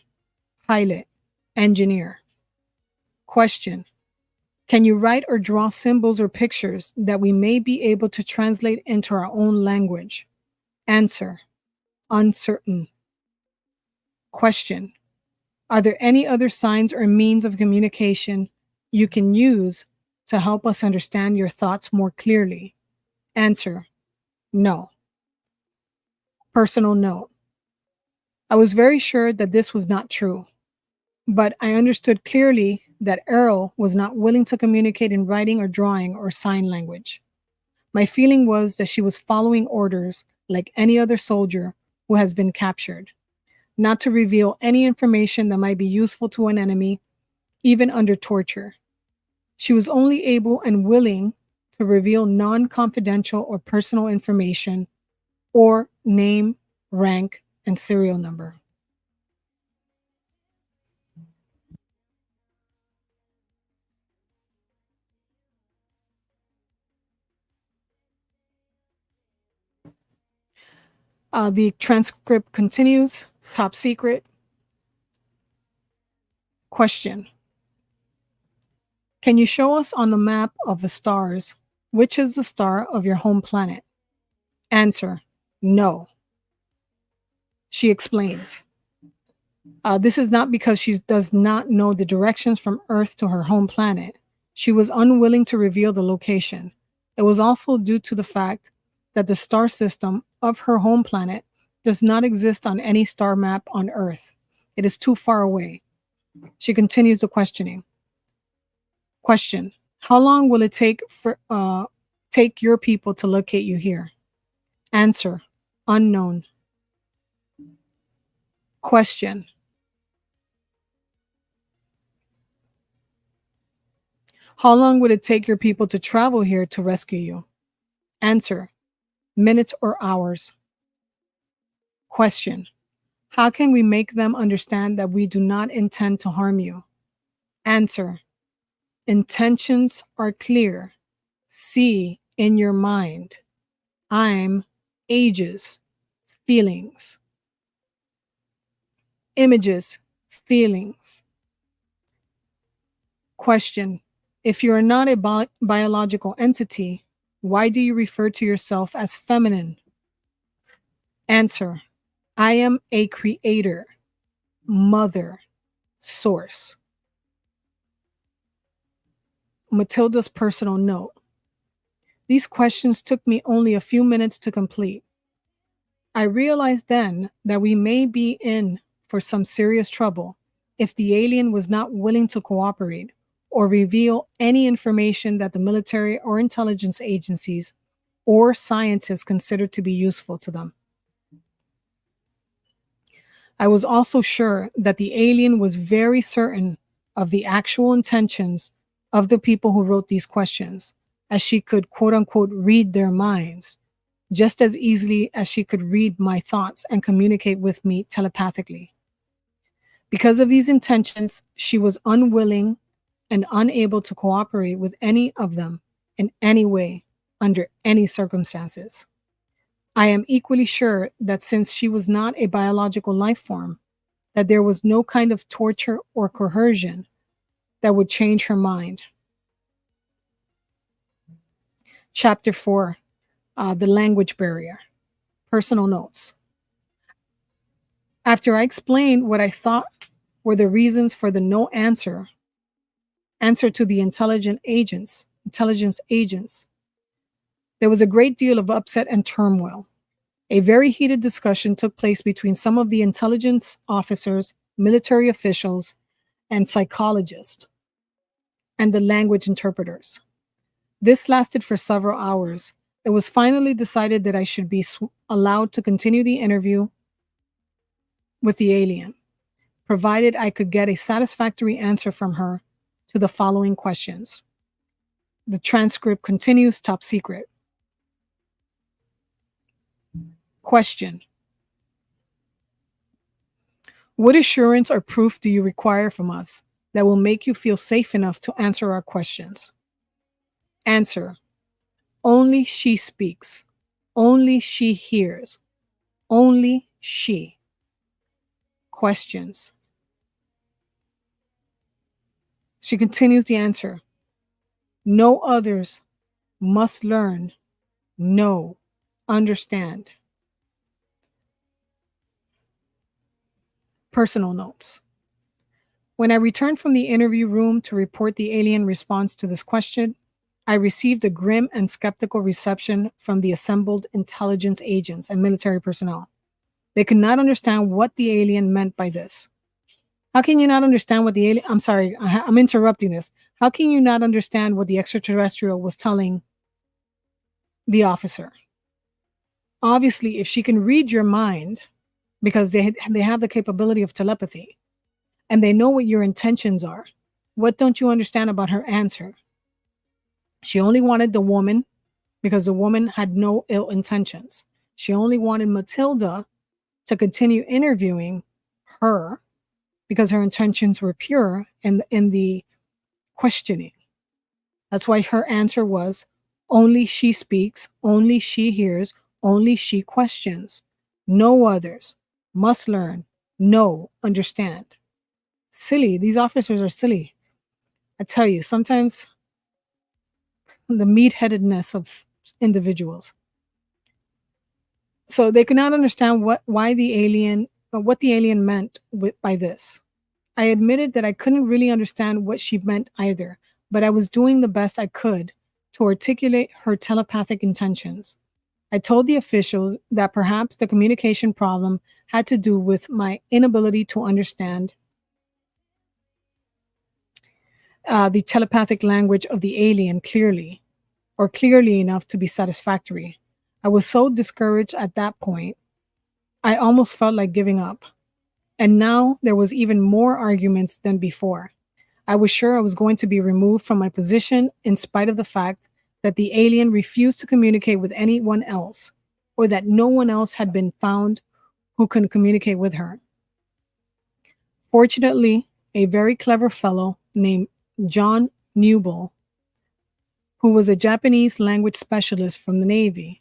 pilot, engineer. Question. Can you write or draw symbols or pictures that we may be able to translate into our own language? Answer. Uncertain. Question. Are there any other signs or means of communication you can use to help us understand your thoughts more clearly? Answer. No. Personal note. I was very sure that this was not true, but I understood clearly that Earl was not willing to communicate in writing or drawing or sign language. My feeling was that she was following orders like any other soldier who has been captured, not to reveal any information that might be useful to an enemy, even under torture. She was only able and willing to reveal non-confidential or personal information or name, rank, and serial number. The transcript continues. Top secret. Question. Can you show us on the map of the stars which is the star of your home planet? Answer. No. She explains. This is not because she does not know the directions from Earth to her home planet. She was unwilling to reveal the location. It was also due to the fact that the star system of her home planet does not exist on any star map on Earth. It is too far away. She continues the questioning. Question. How long will it take your people to locate you here? Answer. Unknown. Question. How long would it take your people to travel here to rescue you? Answer. Minutes or hours. Question. How can we make them understand that we do not intend to harm you? Answer. Intentions are clear. See in your mind. I'm ages, feelings. Images, feelings. Question: if you are not a biological entity, why do you refer to yourself as feminine? Answer: I am a creator, mother, source. Matilda's personal note. These questions took me only a few minutes to complete. I realized then that we may be in for some serious trouble if the alien was not willing to cooperate or reveal any information that the military or intelligence agencies or scientists considered to be useful to them. I was also sure that the alien was very certain of the actual intentions of the people who wrote these questions, as she could quote unquote read their minds just as easily as she could read my thoughts and communicate with me telepathically. Because of these intentions, she was unwilling and unable to cooperate with any of them in any way, under any circumstances. I am equally sure that since she was not a biological life form, that there was no kind of torture or coercion that would change her mind. Chapter 4, the language barrier. Personal notes. After I explained what I thought were the reasons for the no answer to the intelligence agents, there was a great deal of upset and turmoil. A very heated discussion took place between some of the intelligence officers, military officials, and psychologists, and the language interpreters. This lasted for several hours. It was finally decided that I should be allowed to continue the interview with the alien, provided I could get a satisfactory answer from her to the following questions. The transcript continues, top secret. Question: what assurance or proof do you require from us that will make you feel safe enough to answer our questions? Answer: only she speaks. Only she hears. Only she. Questions. She continues the answer. No others must learn, know, understand. Personal notes. When I returned from the interview room to report the alien response to this question, I received a grim and skeptical reception from the assembled intelligence agents and military personnel. They could not understand what the alien meant by this. How can you not understand what the alien... I'm sorry, I'm interrupting this. How can you not understand what the extraterrestrial was telling the officer? Obviously, if she can read your mind, because they have the capability of telepathy, and they know what your intentions are, what don't you understand about her answer? She only wanted the woman because the woman had no ill intentions. She only wanted Matilda to continue interviewing her because her intentions were pure in the questioning. That's why her answer was, only she speaks, only she hears, only she questions. No others must learn, know, understand. Silly. These officers are silly. I tell you, sometimes the meatheadedness of individuals. So they could not understand what the alien meant by this. I admitted that I couldn't really understand what she meant either, but I was doing the best I could to articulate her telepathic intentions. I told the officials that perhaps the communication problem had to do with my inability to understand the telepathic language of the alien clearly, or clearly enough to be satisfactory. I was so discouraged at that point, I almost felt like giving up. And now there was even more arguments than before. I was sure I was going to be removed from my position in spite of the fact that the alien refused to communicate with anyone else, or that no one else had been found who could communicate with her. Fortunately, a very clever fellow named John Newble, who was a Japanese language specialist from the Navy,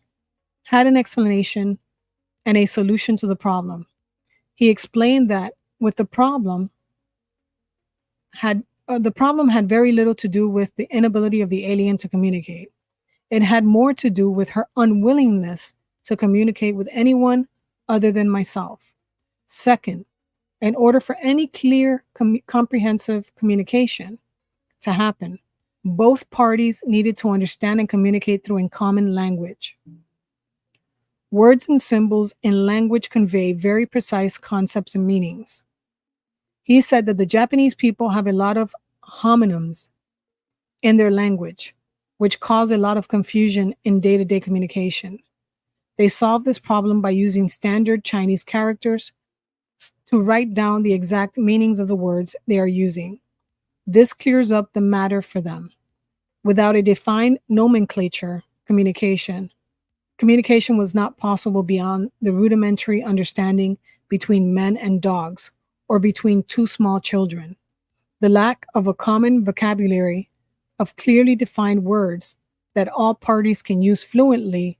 had an explanation and a solution to the problem. He explained that with the problem had very little to do with the inability of the alien to communicate. It had more to do with her unwillingness to communicate with anyone other than myself. Second, in order for any clear, comprehensive communication to happen, both parties needed to understand and communicate through a common language. Words and symbols in language convey very precise concepts and meanings. He said that the Japanese people have a lot of homonyms in their language, which cause a lot of confusion in day-to-day communication. They solve this problem by using standard Chinese characters to write down the exact meanings of the words they are using. This clears up the matter for them. Without a defined nomenclature, communication was not possible beyond the rudimentary understanding between men and dogs or between two small children. The lack of a common vocabulary of clearly defined words that all parties can use fluently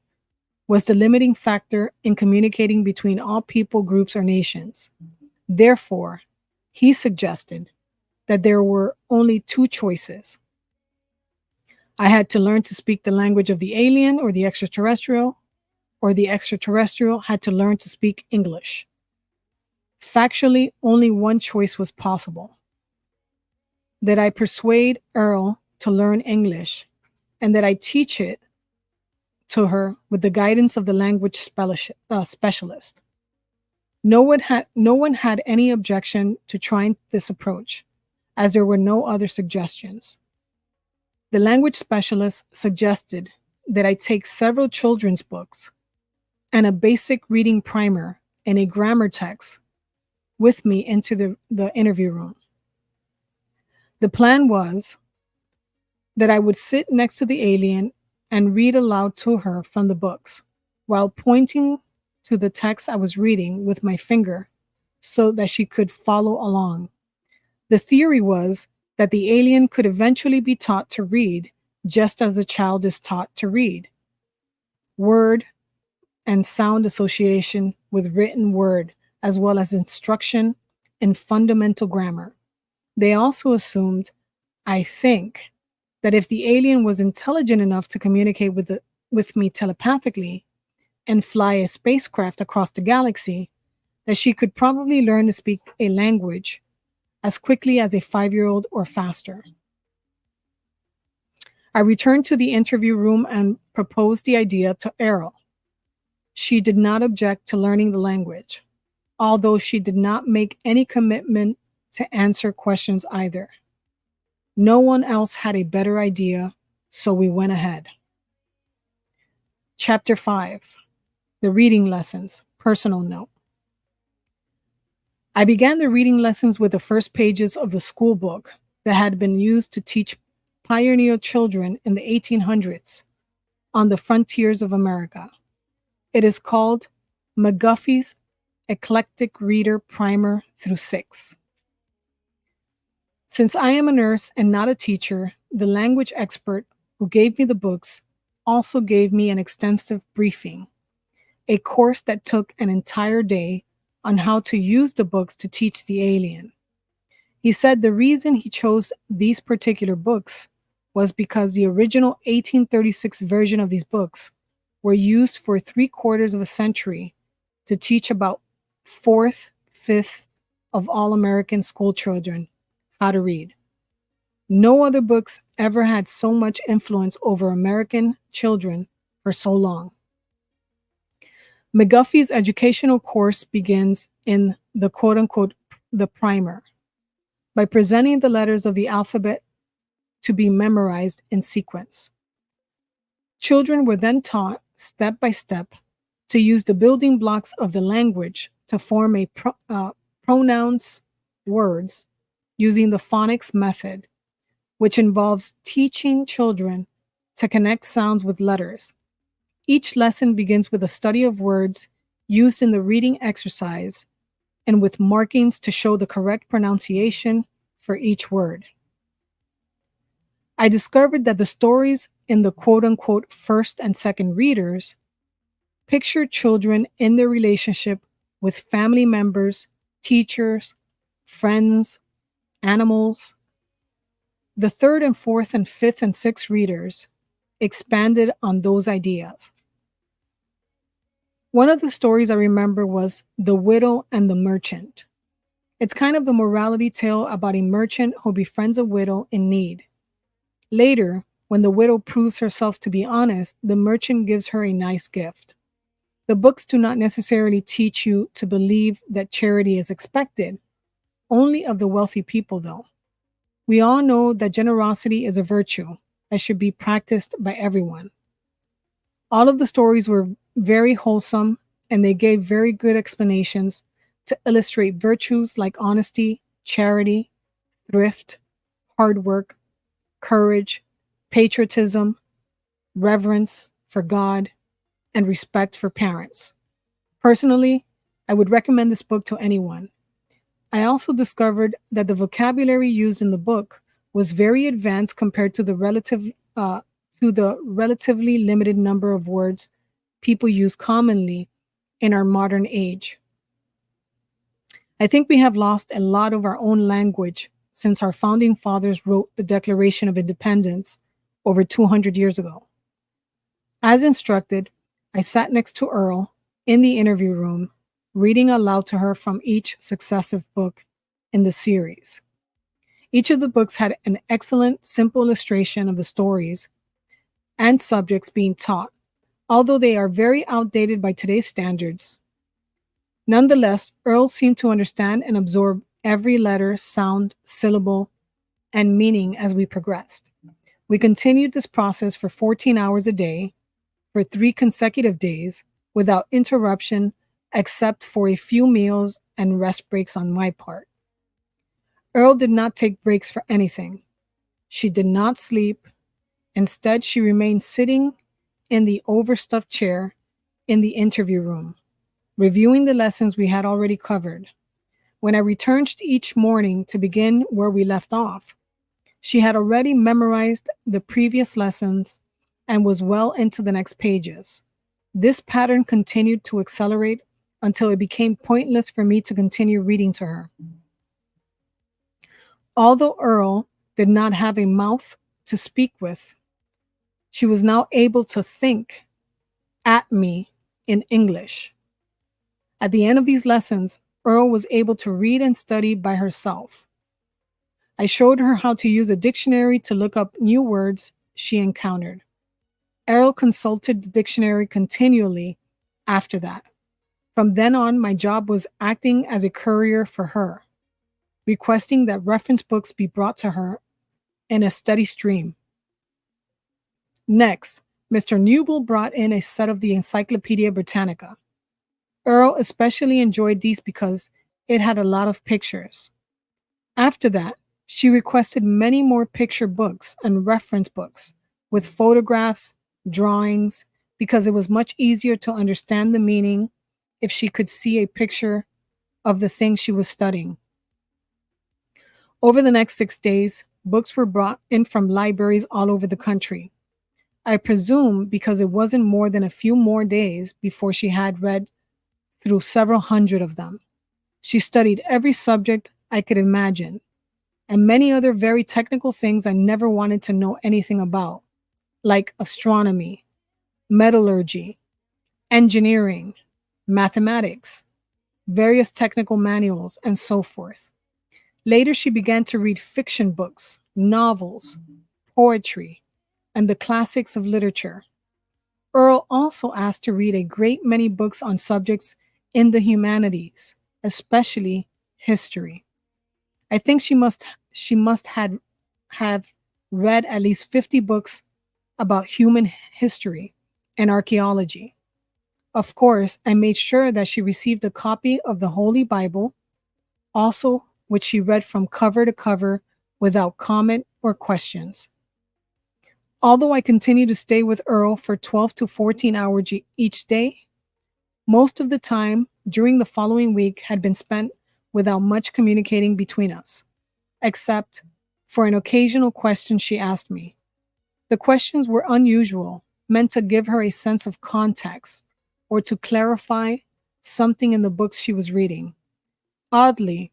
was the limiting factor in communicating between all people groups or nations. Therefore, he suggested that there were only two choices. I had to learn to speak the language of the alien or the extraterrestrial had to learn to speak English. Factually, only one choice was possible. That I persuade Earl to learn English and that I teach it to her with the guidance of the language specialist. No one had any objection to trying this approach, as there were no other suggestions. The language specialist suggested that I take several children's books and a basic reading primer and a grammar text with me into the interview room. The plan was that I would sit next to the alien and read aloud to her from the books while pointing to the text I was reading with my finger so that she could follow along. The theory was that the alien could eventually be taught to read just as a child is taught to read. Word and sound association with written word, as well as instruction in fundamental grammar. They also assumed, I think, that if the alien was intelligent enough to communicate with me telepathically and fly a spacecraft across the galaxy, that she could probably learn to speak a language as quickly as a 5-year-old or faster. I returned to the interview room and proposed the idea to Errol. She did not object to learning the language, although she did not make any commitment to answer questions either. No one else had a better idea, so we went ahead. Chapter 5, The Reading Lessons, Personal Note. I began the reading lessons with the first pages of the school book that had been used to teach pioneer children in the 1800s on the frontiers of America. It is called McGuffey's Eclectic Reader Primer through 6. Since I am a nurse and not a teacher, the language expert who gave me the books also gave me an extensive briefing, a course that took an entire day on how to use the books to teach the alien. He said the reason he chose these particular books was because the original 1836 version of these books were used for 3/4 of a century to teach about 1/4 of all American school children how to read. No other books ever had so much influence over American children for so long. McGuffey's educational course begins in the quote-unquote the primer by presenting the letters of the alphabet to be memorized in sequence. Children were then taught step by step to use the building blocks of the language to form a pronouns words using the phonics method, which involves teaching children to connect sounds with letters. Each lesson begins with a study of words used in the reading exercise and with markings to show the correct pronunciation for each word. I discovered that the stories in the quote-unquote first and second readers pictured children in their relationship with family members, teachers, friends, animals. The third and fourth and fifth and sixth readers expanded on those ideas. One of the stories I remember was The Widow and the Merchant. It's kind of the morality tale about a merchant who befriends a widow in need. Later, when the widow proves herself to be honest, the merchant gives her a nice gift. The books do not necessarily teach you to believe that charity is expected, only of the wealthy people, though. We all know that generosity is a virtue that should be practiced by everyone. All of the stories were very wholesome and they gave very good explanations to illustrate virtues like honesty, charity, thrift, hard work, courage, patriotism, reverence for God, and respect for parents. Personally, I would recommend this book to anyone. I also discovered that the vocabulary used in the book was very advanced compared to the relatively limited number of words people use commonly in our modern age. I think we have lost a lot of our own language since our founding fathers wrote the Declaration of Independence over 200 years ago. As instructed, I sat next to Earl in the interview room, reading aloud to her from each successive book in the series. Each of the books had an excellent, simple illustration of the stories and subjects being taught, although they are very outdated by today's standards. Nonetheless, Earl seemed to understand and absorb every letter, sound, syllable, and meaning as we progressed. We continued this process for 14 hours a day, for 3 consecutive days, without interruption, except for a few meals and rest breaks on my part. Earl did not take breaks for anything. She did not sleep. Instead, she remained sitting in the overstuffed chair in the interview room, reviewing the lessons we had already covered. When I returned each morning to begin where we left off, she had already memorized the previous lessons and was well into the next pages. This pattern continued to accelerate until it became pointless for me to continue reading to her. Although Earl did not have a mouth to speak with, she was now able to think at me in English. At the end of these lessons, Earl was able to read and study by herself. I showed her how to use a dictionary to look up new words she encountered. Earl consulted the dictionary continually after that. From then on, my job was acting as a courier for her, requesting that reference books be brought to her in a steady stream. Next, Mr. Newble brought in a set of the Encyclopedia Britannica. Earl especially enjoyed these because it had a lot of pictures. After that, she requested many more picture books and reference books with photographs, drawings, because it was much easier to understand the meaning if she could see a picture of the thing she was studying. Over the next 6 days, books were brought in from libraries all over the country. I presume because it wasn't more than a few more days before she had read through several hundred of them. She studied every subject I could imagine, and many other very technical things I never wanted to know anything about, like astronomy, metallurgy, engineering, mathematics, various technical manuals, and so forth. Later, she began to read fiction books, novels, poetry, and the classics of literature. Earl also asked to read a great many books on subjects in the humanities, especially history. I think have read at least 50 books about human history and archaeology. Of course, I made sure that she received a copy of the Holy Bible, also which she read from cover to cover without comment or questions. Although I continued to stay with Earl for 12 to 14 hours each day, most of the time during the following week had been spent without much communicating between us, except for an occasional question she asked me. The questions were unusual, meant to give her a sense of context or to clarify something in the books she was reading. Oddly,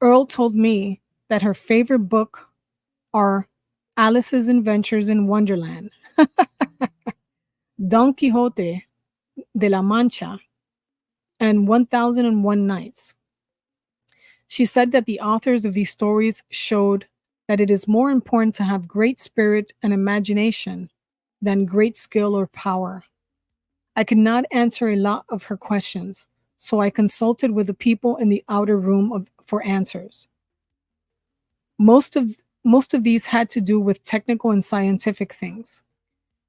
Earl told me that her favorite book are Alice's Adventures in Wonderland, Don Quixote de la Mancha, and 1001 Nights. She said that the authors of these stories showed that it is more important to have great spirit and imagination than great skill or power. I could not answer a lot of her questions, so I consulted with the people in the outer room for answers. Most of most of these had to do with technical and scientific things.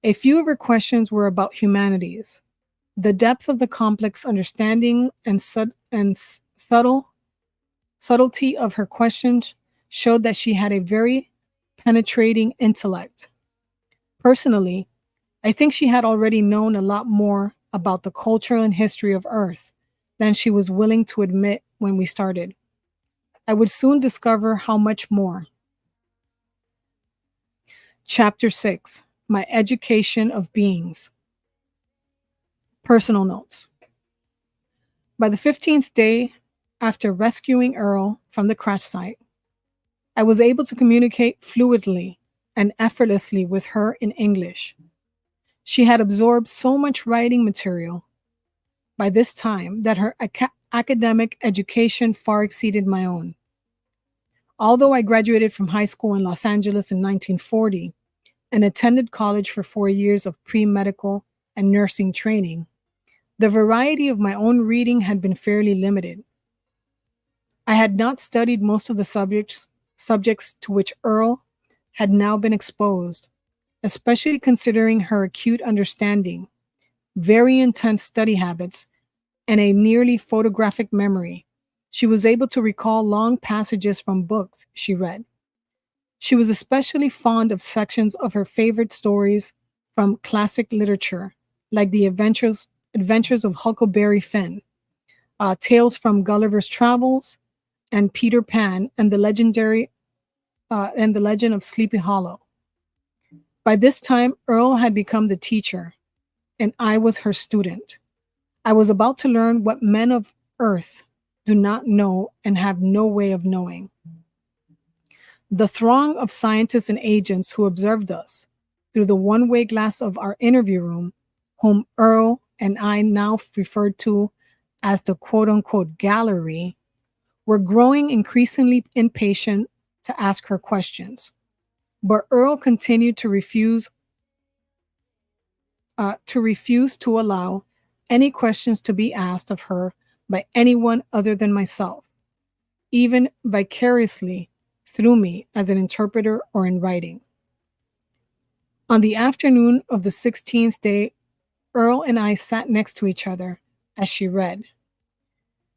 A few of her questions were about humanities. The depth of the complex understanding and subtlety of her questions showed that she had a very penetrating intellect. Personally, I think she had already known a lot more about the culture and history of Earth than she was willing to admit when we started. I would soon discover how much more. Chapter 6: My Education of Beings. Personal notes. By the 15th day after rescuing Earl from the crash site, I was able to communicate fluidly and effortlessly with her in English. She had absorbed so much writing material by this time that her academic education far exceeded my own. Although I graduated from high school in Los Angeles in 1940 and attended college for 4 years of pre-medical and nursing training, the variety of my own reading had been fairly limited. I had not studied most of the subjects to which Earl had now been exposed, especially considering her acute understanding, very intense study habits, and a nearly photographic memory. She was able to recall long passages from books she read. She was especially fond of sections of her favorite stories from classic literature, like the Adventures of Huckleberry Finn, Tales from Gulliver's Travels, and Peter Pan and the Legend of Sleepy Hollow. By this time, Earl had become the teacher, and I was her student. I was about to learn what men of Earth do not know and have no way of knowing. The throng of scientists and agents who observed us through the one-way glass of our interview room, whom Earl and I now referred to as the quote-unquote gallery, were growing increasingly impatient to ask her questions. But Earl continued to refuse to allow any questions to be asked of her by anyone other than myself, even vicariously through me as an interpreter or in writing. On the afternoon of the 16th day, Earl and I sat next to each other as she read.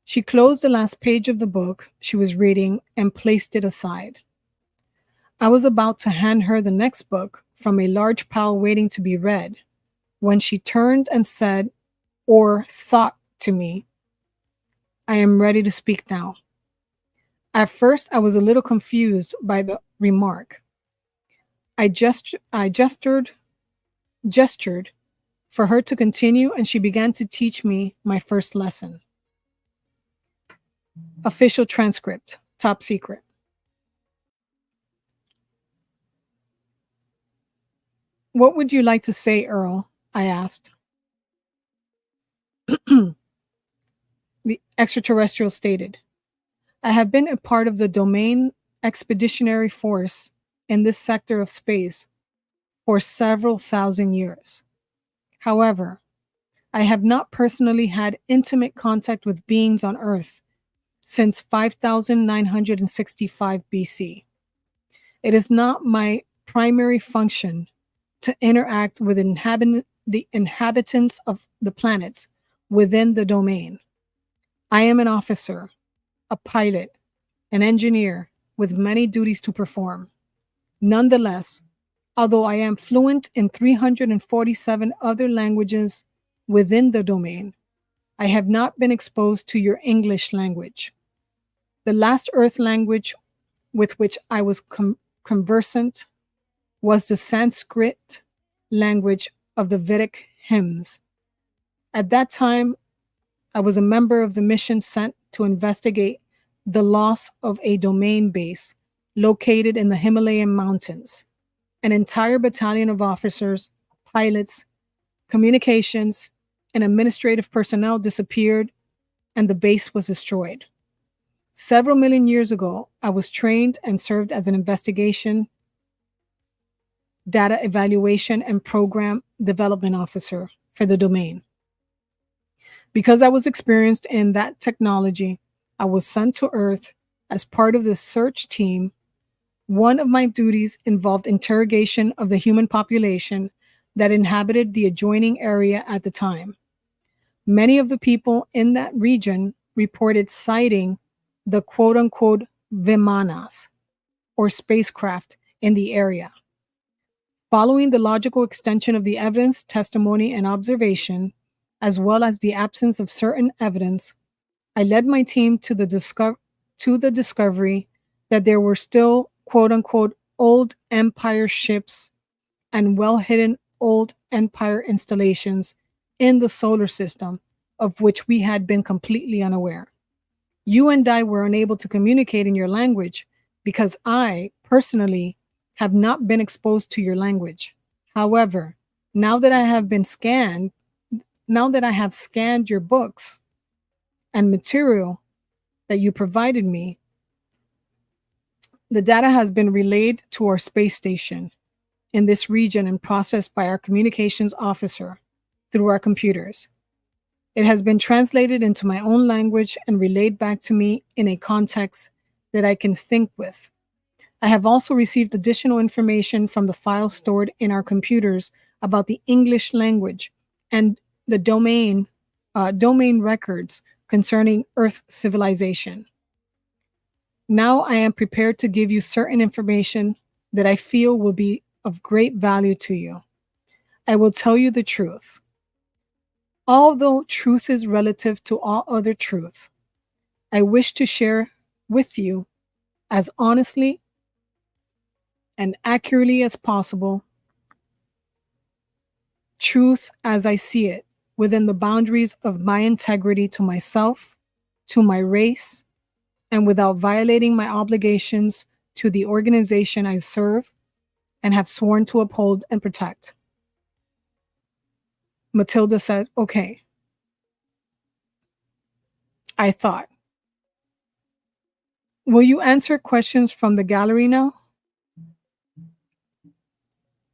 She closed the last page of the book she was reading and placed it aside. I was about to hand her the next book from a large pile waiting to be read when she turned and said, or thought to me, "I am ready to speak now." At first, I was a little confused by the remark. I gestured for her to continue, and she began to teach me my first lesson. Official transcript, top secret. "What would you like to say, Earl?" I asked. The extraterrestrial stated, "I have been a part of the domain expeditionary force in this sector of space for several thousand years. However, I have not personally had intimate contact with beings on Earth since 5965 BC. It is not my primary function to interact with the inhabitants of the planets within the domain. I am an officer, a pilot, an engineer with many duties to perform. Nonetheless, although I am fluent in 347 other languages within the domain, I have not been exposed to your English language. The last Earth language with which I was conversant was the Sanskrit language of the Vedic hymns. At that time, I was a member of the mission sent to investigate the loss of a domain base located in the Himalayan mountains. An entire battalion of officers, pilots, communications, and administrative personnel disappeared, and the base was destroyed. Several million years ago, I was trained and served as an investigation, data evaluation, and program development officer for the domain. Because I was experienced in that technology, I was sent to Earth as part of the search team. One of my duties involved interrogation of the human population that inhabited the adjoining area at the time. Many of the people in that region reported sighting the quote-unquote Vimanas, or spacecraft, in the area. Following the logical extension of the evidence, testimony, and observation, as well as the absence of certain evidence, I led my team to the discovery that there were still quote-unquote old empire ships and well-hidden old empire installations in the solar system of which we had been completely unaware. You and I were unable to communicate in your language because I, personally, have not been exposed to your language. However, now that I have scanned your books and material that you provided me, the data has been relayed to our space station in this region and processed by our communications officer through our computers. It has been translated into my own language and relayed back to me in a context that I can think with. I have also received additional information from the files stored in our computers about the English language and the domain records concerning Earth civilization. Now I am prepared to give you certain information that I feel will be of great value to you. I will tell you the truth. Although truth is relative to all other truth, I wish to share with you as honestly and accurately as possible truth as I see it within the boundaries of my integrity to myself, to my race, and without violating my obligations to the organization I serve and have sworn to uphold and protect. Matilda said, "Okay." I thought, "Will you answer questions from the gallery now?"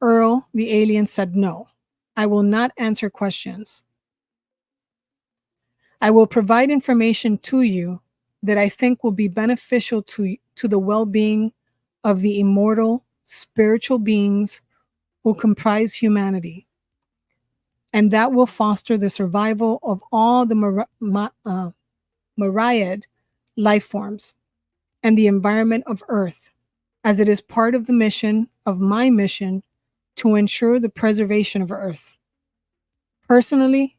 Earl, the alien, said, "No, I will not answer questions. I will provide information to you that I think will be beneficial to the well-being of the immortal spiritual beings who comprise humanity, and that will foster the survival of all the myriad life forms and the environment of Earth, as it is part of the mission of my mission to ensure the preservation of Earth. Personally,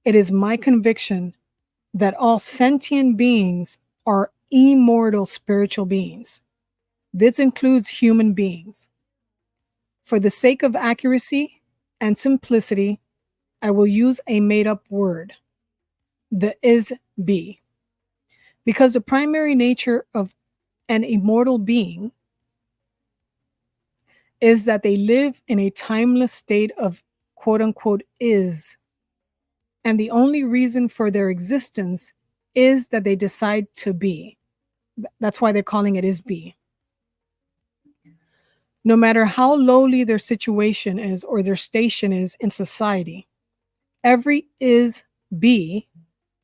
it is my conviction that all sentient beings are immortal spiritual beings. This includes human beings. For the sake of accuracy and simplicity, I will use a made-up word, the is-be, because the primary nature of an immortal being is that they live in a timeless state of quote-unquote is, and the only reason for their existence is that they decide to be. That's why they're calling it is-be. No matter how lowly their situation is or their station is in society, every is-be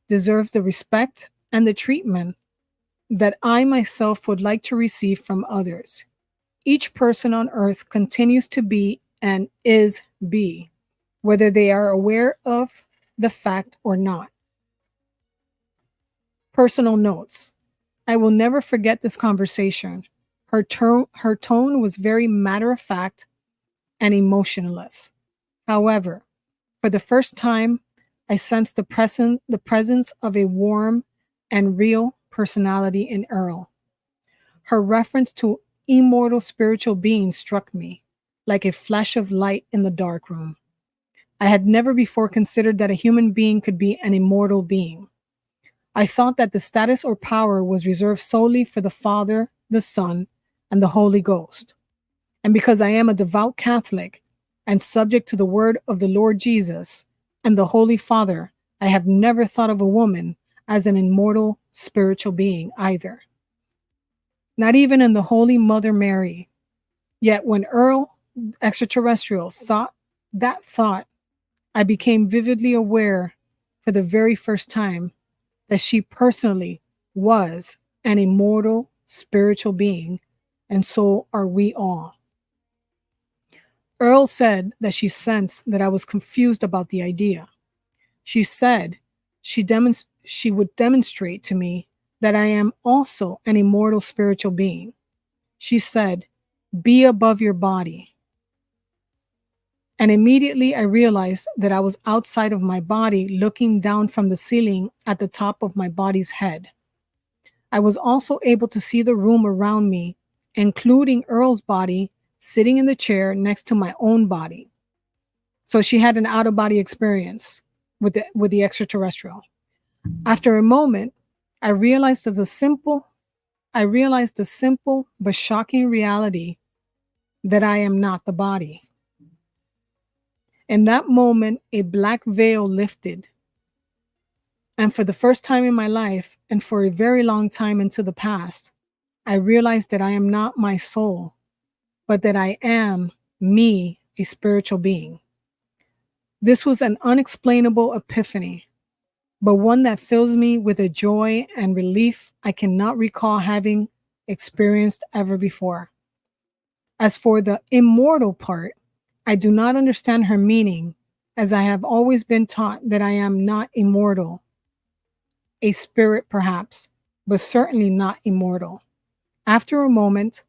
deserves the respect and the treatment that I myself would like to receive from others. Each person on Earth continues to be and is-be, whether they are aware of the fact or not. Personal notes. I will never forget this conversation. Her tone was very matter-of-fact and emotionless. However, for the first time, I sensed the presence of a warm and real personality in Earl. Her reference to immortal spiritual beings struck me like a flash of light in the dark room. I had never before considered that a human being could be an immortal being. I thought that the status or power was reserved solely for the Father, the Son, and the Holy Ghost. And because I am a devout Catholic and subject to the word of the Lord Jesus and the Holy Father, I have never thought of a woman as an immortal spiritual being either. Not even in the Holy Mother Mary. Yet when Earl, extraterrestrial, thought that thought, I became vividly aware for the very first time that she personally was an immortal spiritual being, and so are we all. Earl said that she sensed that I was confused about the idea. She said she would demonstrate to me that I am also an immortal spiritual being. She said, "Be above your body." And immediately I realized that I was outside of my body, looking down from the ceiling at the top of my body's head. I was also able to see the room around me, including Earl's body sitting in the chair next to my own body. So she had an out-of-body experience with the extraterrestrial. After a moment, I realized the simple but shocking reality that I am not the body. In that moment, a black veil lifted. And for the first time in my life, and for a very long time into the past, I realized that I am not my soul, but that I am me, a spiritual being. This was an unexplainable epiphany, but one that fills me with a joy and relief I cannot recall having experienced ever before. As for the immortal part, I do not understand her meaning, as I have always been taught that I am not immortal. A spirit, perhaps, but certainly not immortal. After a moment,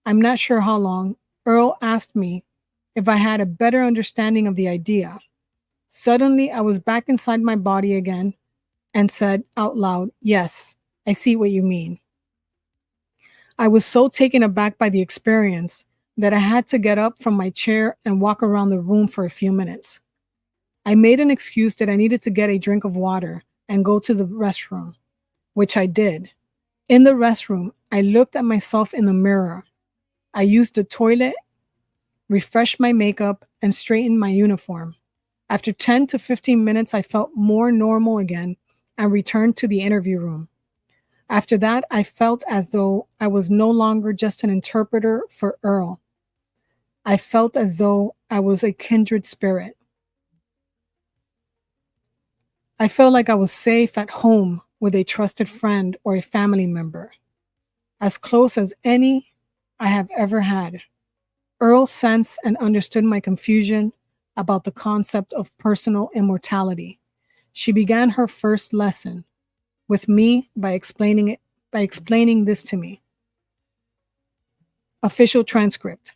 I'm not sure how long, Earl asked me if I had a better understanding of the idea. Suddenly, I was back inside my body again and said out loud, "Yes, I see what you mean." I was so taken aback by the experience that I had to get up from my chair and walk around the room for a few minutes. I made an excuse that I needed to get a drink of water and go to the restroom, which I did. In the restroom, I looked at myself in the mirror. I used the toilet, refreshed my makeup, and straightened my uniform. After 10 to 15 minutes, I felt more normal again and returned to the interview room. After that, I felt as though I was no longer just an interpreter for Earl. I felt as though I was a kindred spirit. I felt like I was safe at home with a trusted friend or a family member, as close as any I have ever had. Earl sensed and understood my confusion about the concept of personal immortality. She began her first lesson with me by explaining this to me. Official transcript.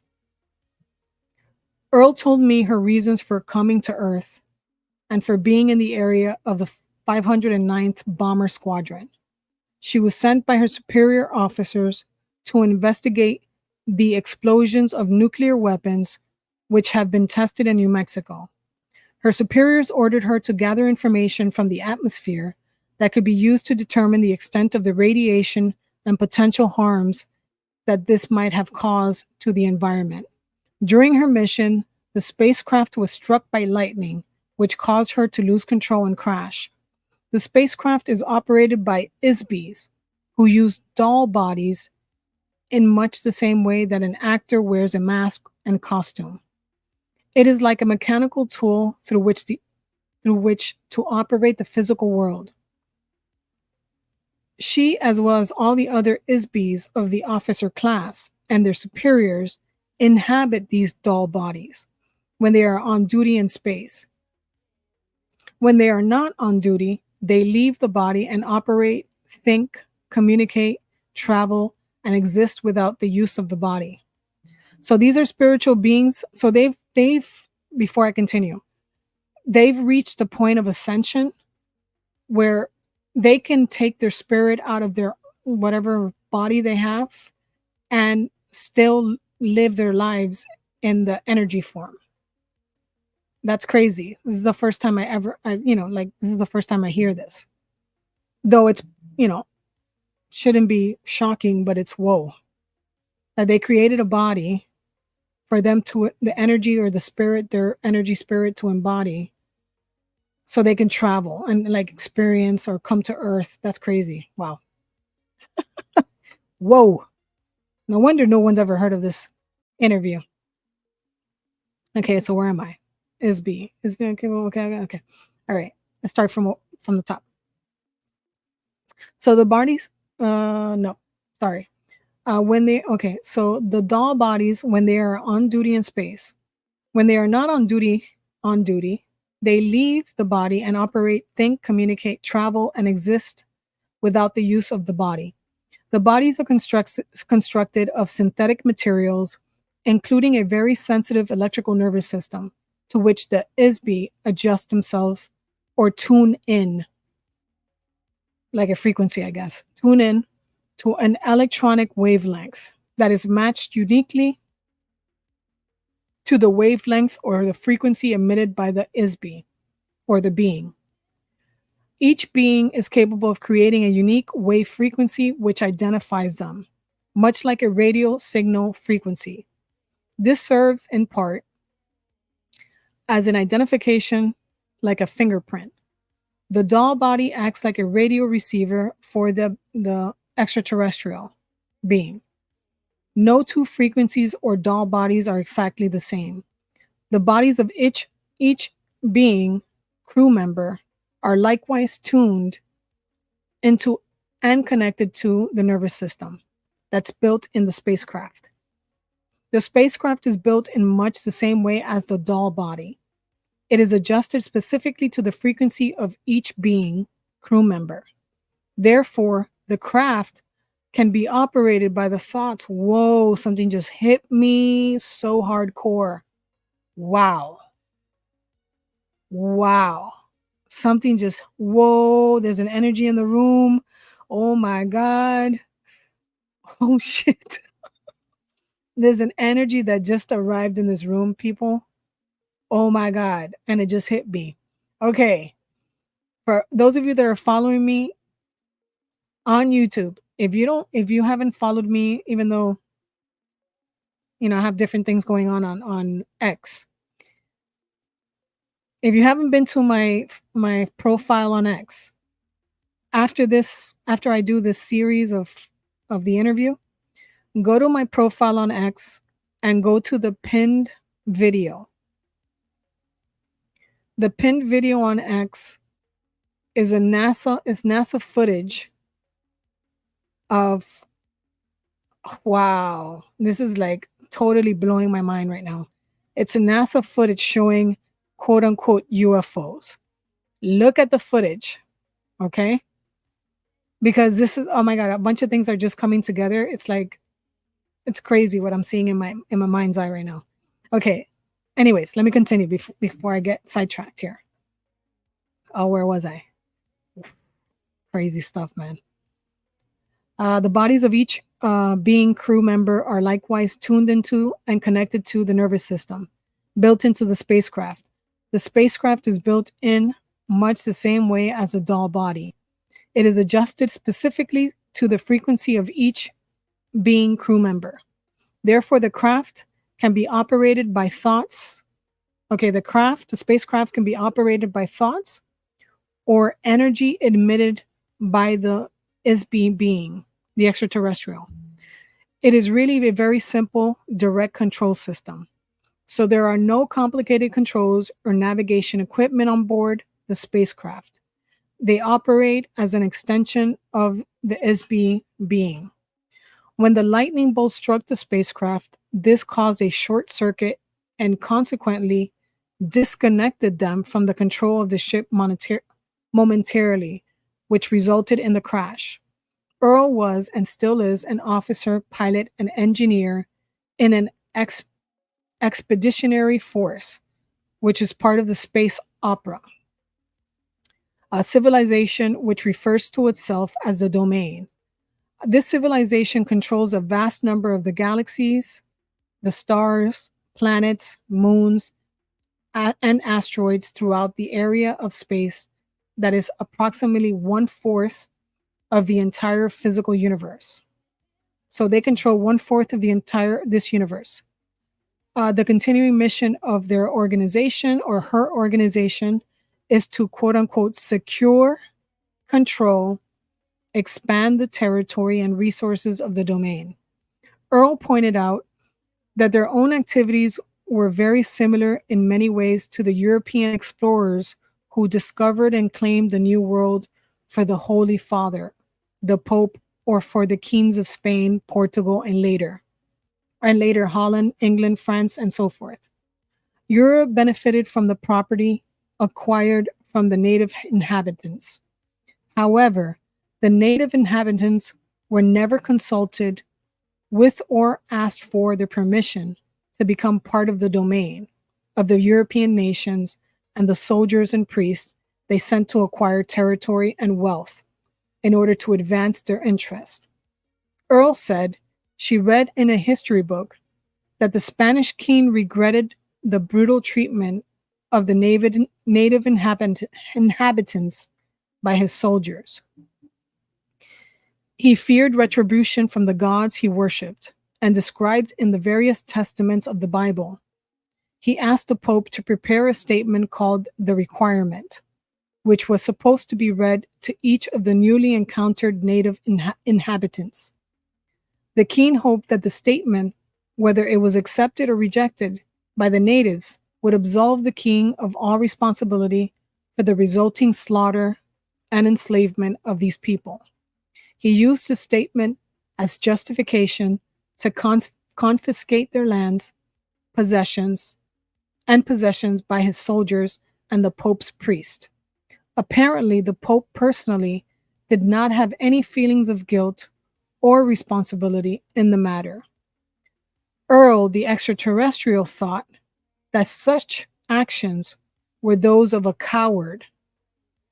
Earl told me her reasons for coming to Earth and for being in the area of the 509th Bomber Squadron. She was sent by her superior officers to investigate the explosions of nuclear weapons which have been tested in New Mexico. Her superiors ordered her to gather information from the atmosphere that could be used to determine the extent of the radiation and potential harms that this might have caused to the environment. During her mission, the spacecraft was struck by lightning, which caused her to lose control and crash. The spacecraft is operated by ISBs, who use doll bodies in much the same way that an actor wears a mask and costume. It is like a mechanical tool through which to operate the physical world. She, as well as all the other ISBs of the officer class and their superiors, inhabit these doll bodies when they are on duty in space. When they are not on duty, they leave the body and operate, think, communicate, travel, and exist without the use of the body. So these are spiritual beings. So they've before I continue, they've reached the point of ascension where they can take their spirit out of their whatever body they have and still live their lives in the energy form. That's crazy. This is the first time this is the first time I hear this. Though it's, you know, shouldn't be shocking, but it's whoa. That they created a body for them to, the energy or the spirit, their energy spirit to embody so they can travel and like experience or come to Earth. That's crazy. Wow. Whoa. No wonder no one's ever heard of this interview. Okay, so where am I? Is B. Is B okay? Okay. All right. Let's start from the top. So the bodies, no, sorry. When they okay, so the doll bodies when they are on duty in space, when they are not on duty, they leave the body and operate, think, communicate, travel, and exist without the use of the body. The bodies are constructed of synthetic materials, including a very sensitive electrical nervous system to which the ISB adjust themselves or tune in, like a frequency, I guess, tune in to an electronic wavelength that is matched uniquely to the wavelength or the frequency emitted by the ISB or the being. Each being is capable of creating a unique wave frequency which identifies them, much like a radio signal frequency. This serves in part as an identification, like a fingerprint. The doll body acts like a radio receiver for the extraterrestrial being. No two frequencies or doll bodies are exactly the same. The bodies of each being crew member are likewise tuned into and connected to the nervous system that's built in the spacecraft. The spacecraft is built in much the same way as the doll body. It is adjusted specifically to the frequency of each being crew member. Therefore, the craft can be operated by the thoughts. Whoa, something just hit me so hardcore. Wow. Wow. Something just, whoa, there's an energy in the room. Oh my God. Oh shit. There's an energy that just arrived in this room, people. Oh my God. And it just hit me. Okay. For those of you that are following me on YouTube, if you haven't followed me, even though, you know, I have different things going on X. If you haven't been to my profile on X, after I do this series of the interview, go to my profile on X and go to the pinned video. The pinned video on X is NASA footage of, wow, this is like totally blowing my mind right now. It's a NASA footage showing quote unquote UFOs. Look at the footage, okay? Because this is, oh my God, a bunch of things are just coming together. It's like, it's crazy what I'm seeing in my mind's eye right now. Okay. Anyways, let me continue before I get sidetracked here. Oh, where was I? Crazy stuff, man. The bodies of each being crew member are likewise tuned into and connected to the nervous system, built into the spacecraft. The spacecraft is built in much the same way as a doll body. It is adjusted specifically to the frequency of each being crew member. Therefore, the craft can be operated by thoughts. Okay, the spacecraft can be operated by thoughts or energy emitted by the ISB being, the extraterrestrial. It is really a very simple direct control system. So there are no complicated controls or navigation equipment on board the spacecraft. They operate as an extension of the ISB being. When the lightning bolt struck the spacecraft, this caused a short circuit and consequently disconnected them from the control of the ship momentarily, which resulted in the crash. Earl was and still is an officer, pilot, and engineer in an expeditionary force, which is part of the space opera, a civilization which refers to itself as the domain. This civilization controls a vast number of the galaxies, the stars, planets, moons, and asteroids throughout the area of space that is approximately 1/4 of the entire physical universe. So they control 1/4 of the entire this universe. The continuing mission of their organization or her organization is to quote unquote secure, control, expand the territory and resources of the domain. Earl pointed out that their own activities were very similar in many ways to the European explorers who discovered and claimed the New World for the Holy Father, the Pope, or for the kings of Spain, Portugal, and later Holland, England, France, and so forth. Europe benefited from the property acquired from the native inhabitants. However, the native inhabitants were never consulted with or asked for their permission to become part of the domain of the European nations and the soldiers and priests they sent to acquire territory and wealth in order to advance their interest. Earl said she read in a history book that the Spanish king regretted the brutal treatment of the native inhabitants by his soldiers. He feared retribution from the gods he worshipped and described in the various testaments of the Bible. He asked the Pope to prepare a statement called the Requirement, which was supposed to be read to each of the newly encountered native inhabitants. The king hoped that the statement, whether it was accepted or rejected by the natives, would absolve the king of all responsibility for the resulting slaughter and enslavement of these people. He used the statement as justification to confiscate their lands, possessions by his soldiers and the Pope's priest. Apparently, the Pope personally did not have any feelings of guilt or responsibility in the matter. Earl, the extraterrestrial, thought that such actions were those of a coward,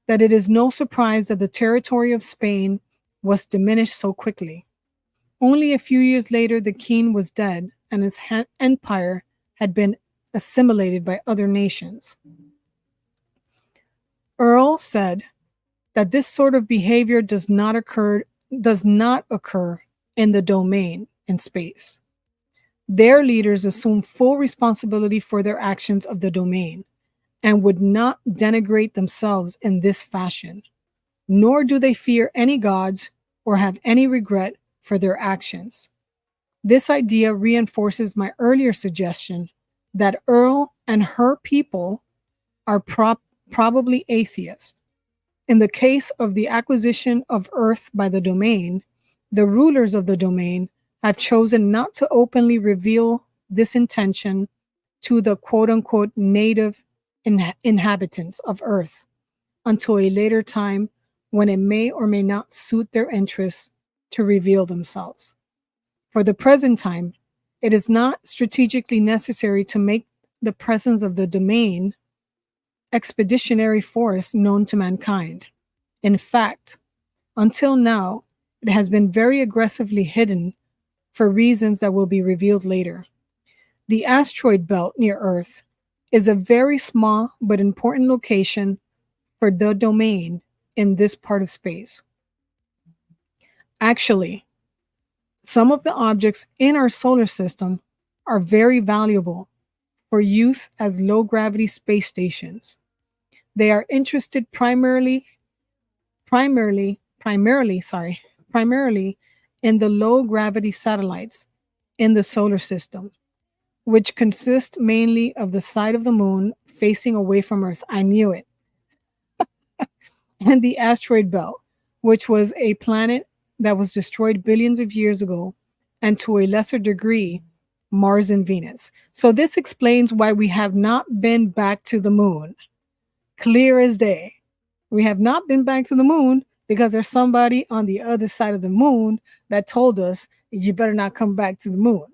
that it is no surprise that the territory of Spain was diminished so quickly. Only a few years later, the king was dead and his empire had been assimilated by other nations. Earl said that this sort of behavior does not occur in the domain in space. Their leaders assume full responsibility for their actions of the domain and would not denigrate themselves in this fashion, nor do they fear any gods or have any regret for their actions. This idea reinforces my earlier suggestion that Earl and her people are probably atheists. In the case of the acquisition of Earth by the domain, the rulers of the domain have chosen not to openly reveal this intention to the quote-unquote native inhabitants of Earth until a later time when it may or may not suit their interests to reveal themselves. For the present time, it is not strategically necessary to make the presence of the domain expeditionary force known to mankind. In fact, until now, it has been very aggressively hidden for reasons that will be revealed later. The asteroid belt near Earth is a very small but important location for the domain in this part of space. Actually, some of the objects in our solar system are very valuable for use as low-gravity space stations. They are interested primarily in the low-gravity satellites in the solar system, which consist mainly of the side of the moon facing away from Earth. I knew it. And the asteroid belt, which was a planet that was destroyed billions of years ago, and to a lesser degree, Mars and Venus. So this explains why we have not been back to the moon. Clear as day. We have not been back to the moon because there's somebody on the other side of the moon that told us, you better not come back to the moon.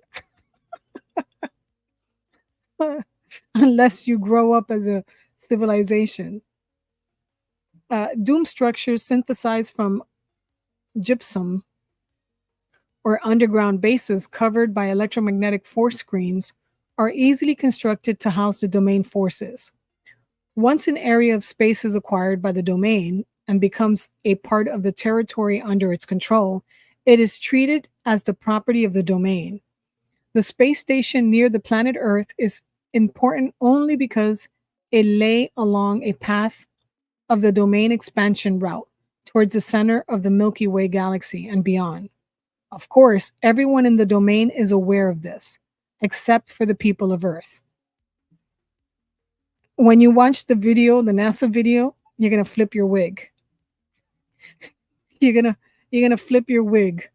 Unless you grow up as a civilization. Doom structures synthesized from gypsum or underground bases covered by electromagnetic force screens are easily constructed to house the domain forces. Once an area of space is acquired by the domain, and becomes a part of the territory under its control, it is treated as the property of the domain. The space station near the planet Earth is important only because it lay along a path of the domain expansion route towards the center of the Milky Way galaxy and beyond. Of course, everyone in the domain is aware of this, except for the people of Earth. When you watch the video, the NASA video, you're gonna flip your wig. You're gonna flip your wig.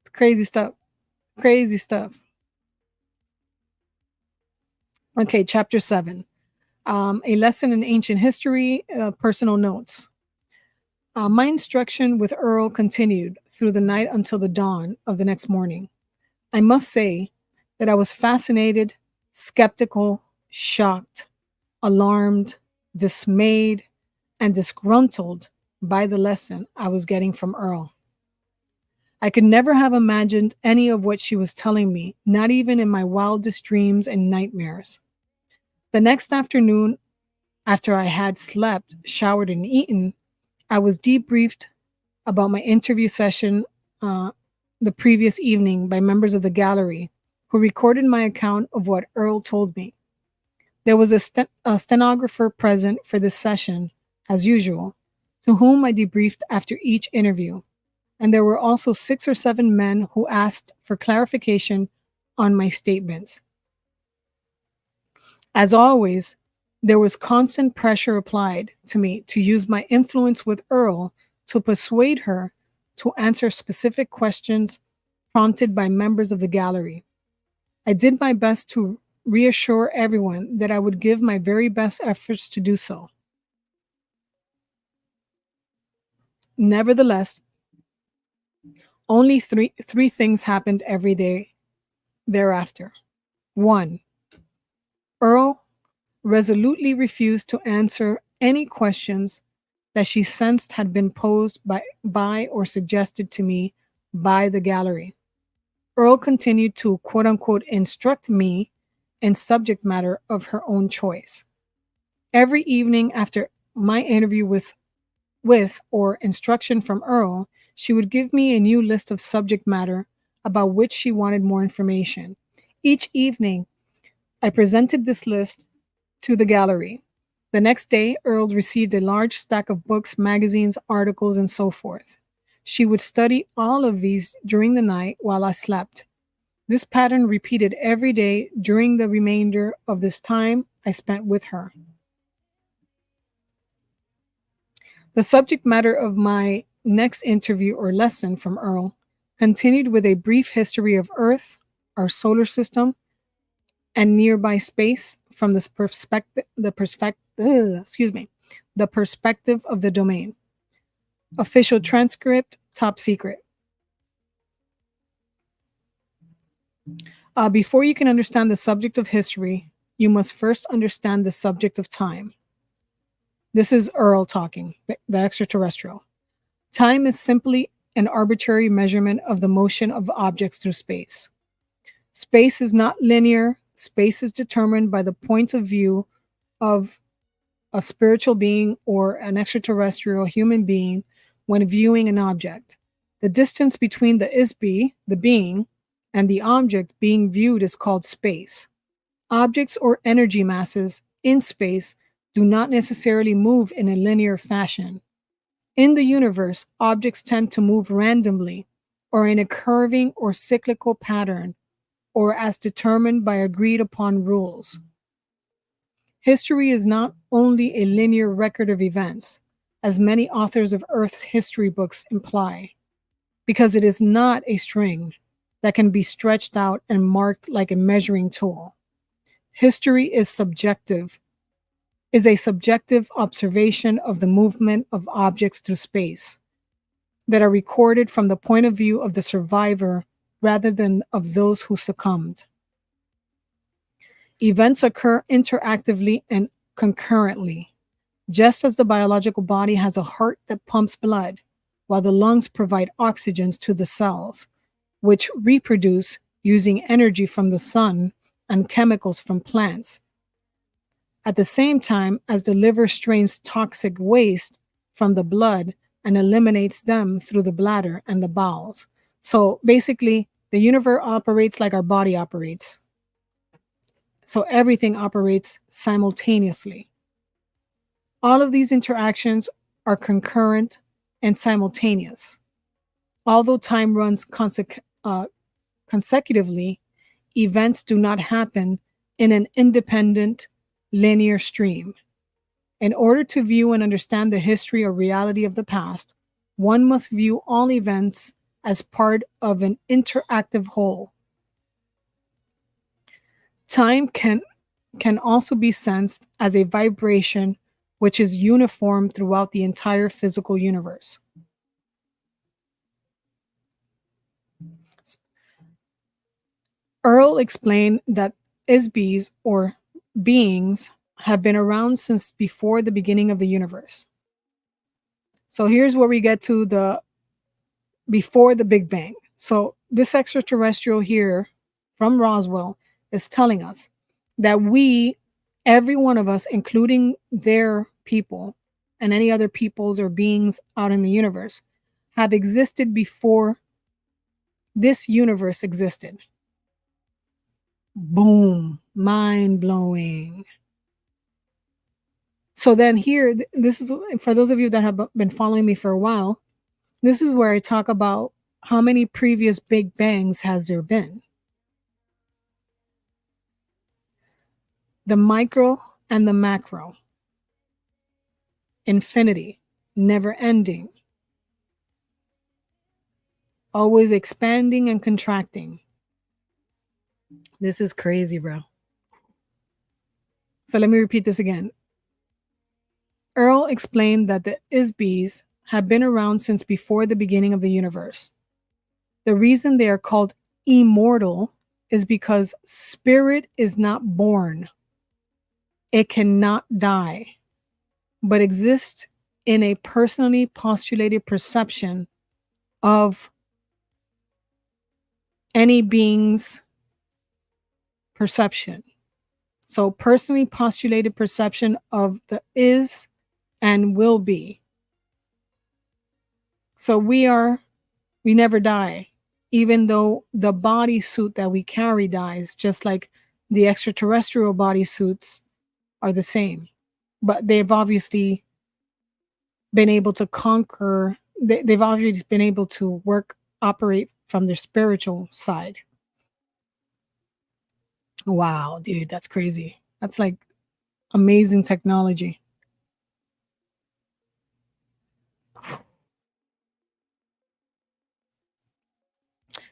It's crazy stuff. Crazy stuff. Okay, chapter 7. A lesson in ancient history, personal notes. My instruction with Earl continued through the night until the dawn of the next morning. I must say that I was fascinated, skeptical, shocked, alarmed, dismayed, and disgruntled by the lesson I was getting from Earl. I could never have imagined any of what she was telling me, not even in my wildest dreams and nightmares. The next afternoon, after I had slept, showered, and eaten, I was debriefed about my interview session the previous evening by members of the gallery who recorded my account of what Earl told me. There was a stenographer present for this session, as usual, to whom I debriefed after each interview, and there were also 6 or 7 men who asked for clarification on my statements. As always, there was constant pressure applied to me to use my influence with Earl to persuade her to answer specific questions prompted by members of the gallery. I did my best to reassure everyone that I would give my very best efforts to do so. Nevertheless, only three things happened every day thereafter. 1. Earl resolutely refused to answer any questions that she sensed had been posed by or suggested to me by the gallery. Earl continued to quote unquote instruct me in subject matter of her own choice. Every evening after my interview with or instruction from Earl, she would give me a new list of subject matter about which she wanted more information. Each evening, I presented this list to the gallery. The next day, Earl received a large stack of books, magazines, articles, and so forth. She would study all of these during the night while I slept. This pattern repeated every day during the remainder of this time I spent with her. The subject matter of my next interview or lesson from Earl continued with a brief history of Earth, our solar system, and nearby space from the perspective of the domain. Official transcript, top secret. Before you can understand the subject of history, you must first understand the subject of time. This is Earl talking, the extraterrestrial. Time is simply an arbitrary measurement of the motion of objects through space. Space is not linear. Space is determined by the point of view of a spiritual being or an extraterrestrial human being when viewing an object. The distance between the isbe, the being, and the object being viewed is called space. Objects or energy masses in space do not necessarily move in a linear fashion. In the universe, objects tend to move randomly or in a curving or cyclical pattern, or as determined by agreed upon rules. History is not only a linear record of events, as many authors of Earth's history books imply, because it is not a string that can be stretched out and marked like a measuring tool. History is a subjective observation of the movement of objects through space that are recorded from the point of view of the survivor rather than of those who succumbed. Events occur interactively and concurrently, just as the biological body has a heart that pumps blood, while the lungs provide oxygen to the cells, which reproduce using energy from the sun and chemicals from plants. at the same time as the liver strains toxic waste from the blood and eliminates them through the bladder and the bowels. So basically, the universe operates like our body operates. So everything operates simultaneously. All of these interactions are concurrent and simultaneous. Although time runs consecutively, events do not happen in an independent linear stream. In order to view and understand the history or reality of the past, one must view all events as part of an interactive whole. Time can also be sensed as a vibration which is uniform throughout the entire physical universe. Earl explained that ISBs, or beings, have been around since before the beginning of the universe. So here's where we get to the before the Big Bang. So this extraterrestrial here from Roswell is telling us that we, every one of us, including their people and any other peoples or beings out in the universe, have existed before this universe existed. Boom, mind blowing. So then here, this is for those of you that have been following me for a while, this is where I talk about how many previous Big Bangs has there been. The micro and the macro. Infinity, never ending. Always expanding and contracting. This is crazy, bro. So let me repeat this again. Earl explained that the ISBs have been around since before the beginning of the universe. The reason they are called immortal is because spirit is not born. It cannot die, but exists in a personally postulated perception of any being's perception. So personally postulated perception of the is and will be. So we never die, even though the bodysuit that we carry dies, just like the extraterrestrial bodysuits are the same. But they've obviously been able to conquer, they've obviously been able to operate from their spiritual side. Wow, dude, that's crazy. That's like amazing technology.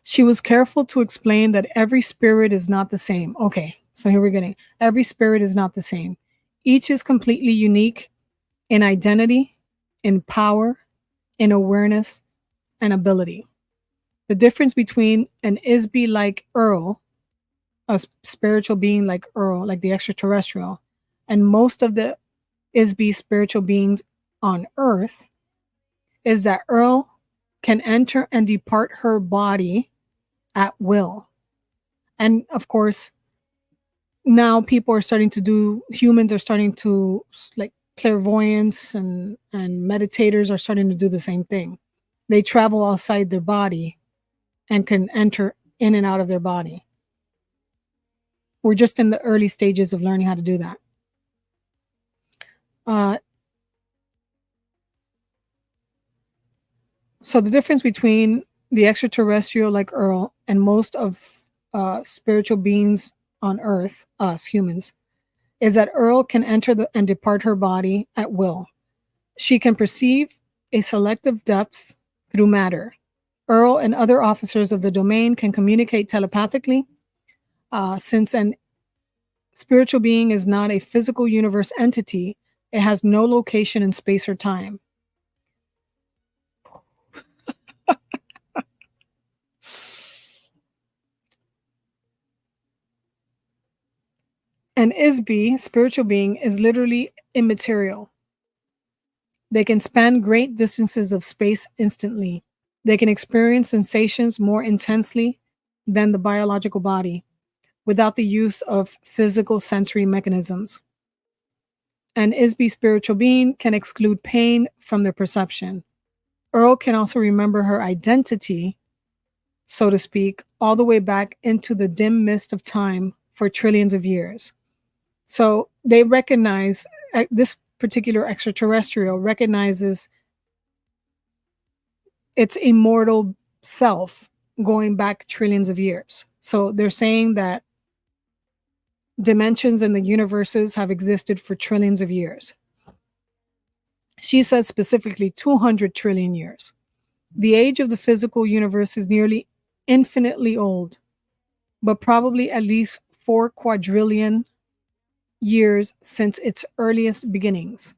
She was careful to explain that every spirit is not the same. Okay, so here we're getting every spirit is not the same. Each is completely unique in identity, in power, in awareness, and ability. The difference between an ISB like Earl, a spiritual being like Earl, like the extraterrestrial, and most of the ISB spiritual beings on Earth is that Earl can enter and depart her body at will. And of course, now humans are starting to, like clairvoyants and meditators are starting to do the same thing. They travel outside their body and can enter in and out of their body. We're just in the early stages of learning how to do that. So the difference between the extraterrestrial like Earl and most of spiritual beings on Earth, us humans, is that Earl can enter and depart her body at will. She can perceive a selective depth through matter. Earl and other officers of the domain can communicate telepathically. Since an spiritual being is not a physical universe entity, it has no location in space or time. An ISB, spiritual being, is literally immaterial. They can span great distances of space instantly. They can experience sensations more intensely than the biological body without the use of physical sensory mechanisms. An ISB spiritual being can exclude pain from their perception. Earl can also remember her identity, so to speak, all the way back into the dim mist of time for trillions of years. So they recognize, this particular extraterrestrial recognizes its immortal self going back trillions of years. So they're saying that dimensions in the universes have existed for trillions of years. She says specifically 200 trillion years. The age of the physical universe is nearly infinitely old, but probably at least 4 quadrillion years since its earliest beginnings.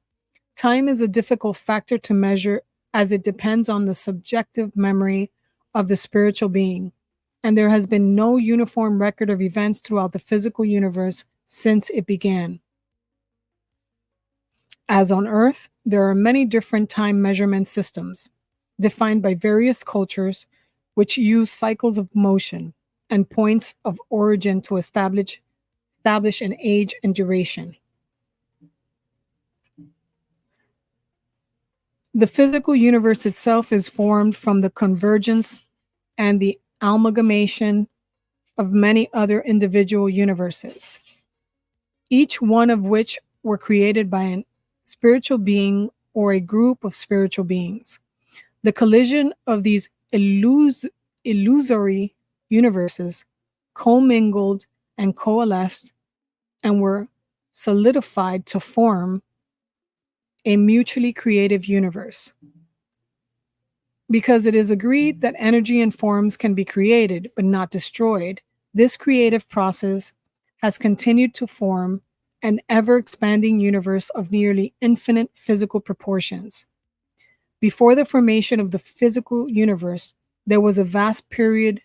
Time is a difficult factor to measure as it depends on the subjective memory of the spiritual being, and there has been no uniform record of events throughout the physical universe since it began. As on Earth, there are many different time measurement systems defined by various cultures which use cycles of motion and points of origin to establish an age and duration. The physical universe itself is formed from the convergence and the amalgamation of many other individual universes, each one of which were created by a spiritual being or a group of spiritual beings. The collision of these illusory universes commingled and coalesced and were solidified to form a mutually creative universe. Because it is agreed that energy and forms can be created but not destroyed, this creative process has continued to form an ever-expanding universe of nearly infinite physical proportions. Before the formation of the physical universe, there was a vast period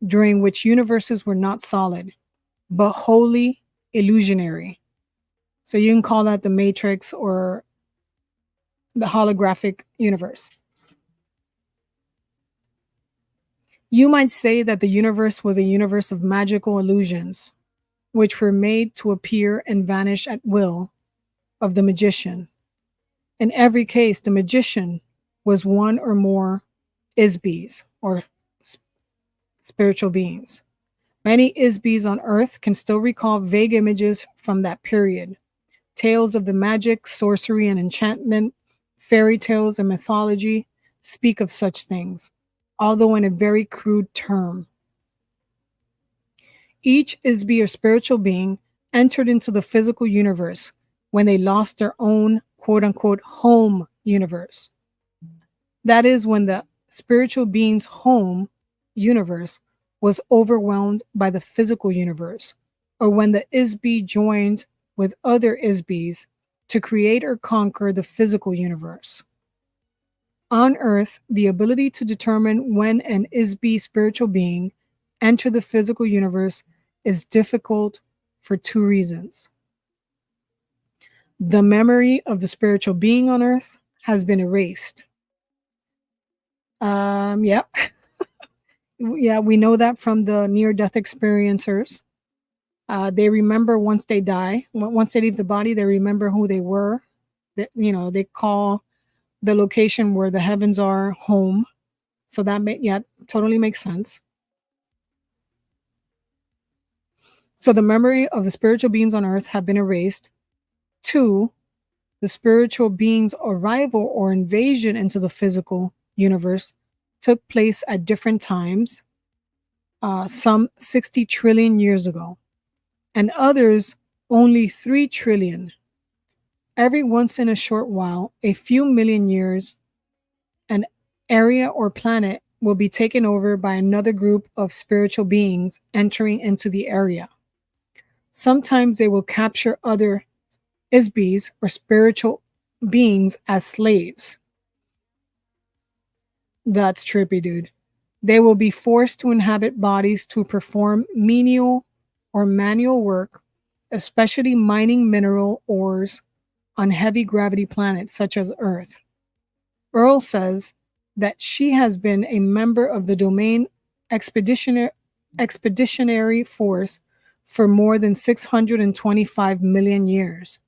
during which universes were not solid, but wholly illusionary. So you can call that the Matrix or the holographic universe. You might say that the universe was a universe of magical illusions, which were made to appear and vanish at will of the magician. In every case, the magician was one or more ISBs, or spiritual beings. Many ISBs on Earth can still recall vague images from that period. Tales of the magic, sorcery, and enchantment, fairy tales and mythology speak of such things, although in a very crude term. Each ISB or spiritual being entered into the physical universe when they lost their own quote-unquote home universe. That is, when the spiritual being's home universe was overwhelmed by the physical universe, or when the ISB joined with other ISBs to create or conquer the physical universe. On Earth, the ability to determine when an ISB spiritual being entered the physical universe is difficult for 2 reasons. The memory of the spiritual being on Earth has been erased. Yep. Yeah, we know that from the near-death experiencers. They remember once they die. Once they leave the body, they remember who they were. They call the location where the heavens are home. So that totally makes sense. So the memory of the spiritual beings on Earth have been erased. 2, the spiritual beings' arrival or invasion into the physical universe took place at different times, some 60 trillion years ago, and others only 3 trillion. Every once in a short while, a few million years, an area or planet will be taken over by another group of spiritual beings entering into the area. Sometimes they will capture other ISBs or spiritual beings as slaves. That's trippy, dude. They will be forced to inhabit bodies to perform menial or manual work, especially mining mineral ores on heavy gravity planets such as Earth. Earl says that she has been a member of the Domain Expeditionary Force for more than 625 million years,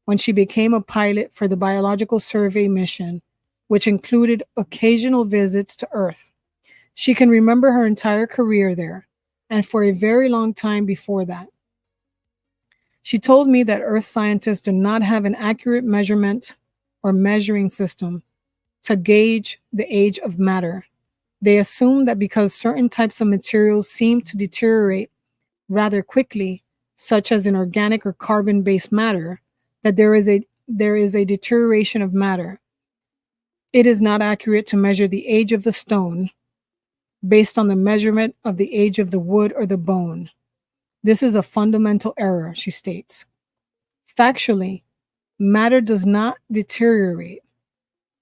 when she became a pilot for the Biological Survey mission, which included occasional visits to Earth. She can remember her entire career there, and for a very long time before that. She told me that Earth scientists do not have an accurate measurement or measuring system to gauge the age of matter. They assume that because certain types of materials seem to deteriorate rather quickly, such as in organic or carbon-based matter, that there is a deterioration of matter. It is not accurate to measure the age of the stone based on the measurement of the age of the wood or the bone. This is a fundamental error, she states. Factually, matter does not deteriorate.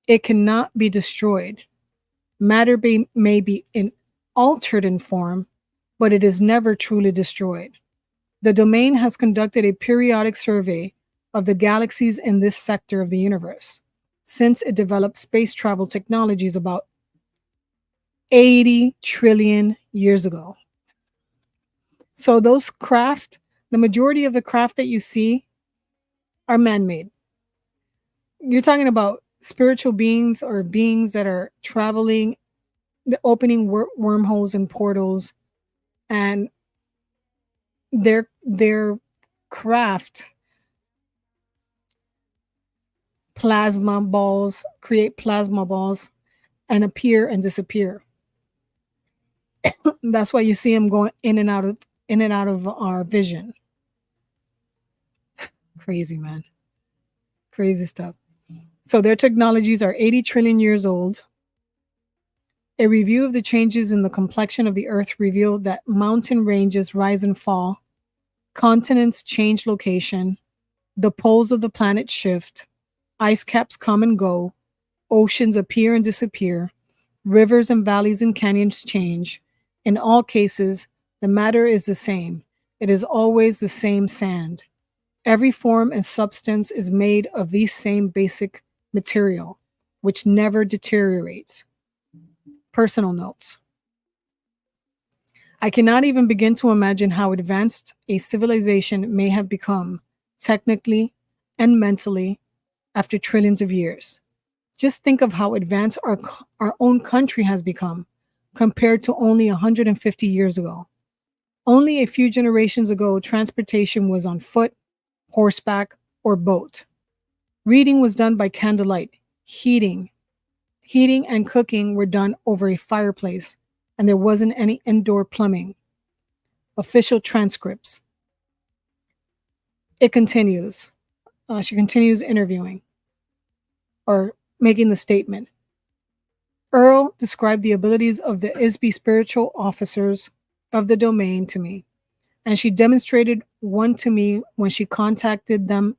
It cannot be destroyed. Matter may be altered in form, but it is never truly destroyed. The domain has conducted a periodic survey of the galaxies in this sector of the universe since it developed space travel technologies about 80 trillion years ago. So those craft, the majority of the craft that you see are man-made. You're talking about spiritual beings or beings that are traveling, opening wormholes and portals, and their craft plasma balls, create plasma balls and appear and disappear. That's why you see them going in and out of our vision. Crazy, man. Crazy stuff. So their technologies are 80 trillion years old. A review of the changes in the complexion of the Earth revealed that mountain ranges rise and fall, continents change location, the poles of the planet shift, ice caps come and go, oceans appear and disappear, rivers and valleys and canyons change. In all cases, the matter is the same. It is always the same sand. Every form and substance is made of the same basic material, which never deteriorates. Personal notes. I cannot even begin to imagine how advanced a civilization may have become, technically and mentally, after trillions of years. Just think of how advanced our own country has become compared to only 150 years ago. Only a few generations ago, transportation was on foot, horseback, or boat. Reading was done by candlelight. Heating and cooking were done over a fireplace, and there wasn't any indoor plumbing. Official transcripts. It continues. She continues interviewing or making the statement. Earl described the abilities of the ISB spiritual officers of the domain to me, and she demonstrated one to me when she contacted them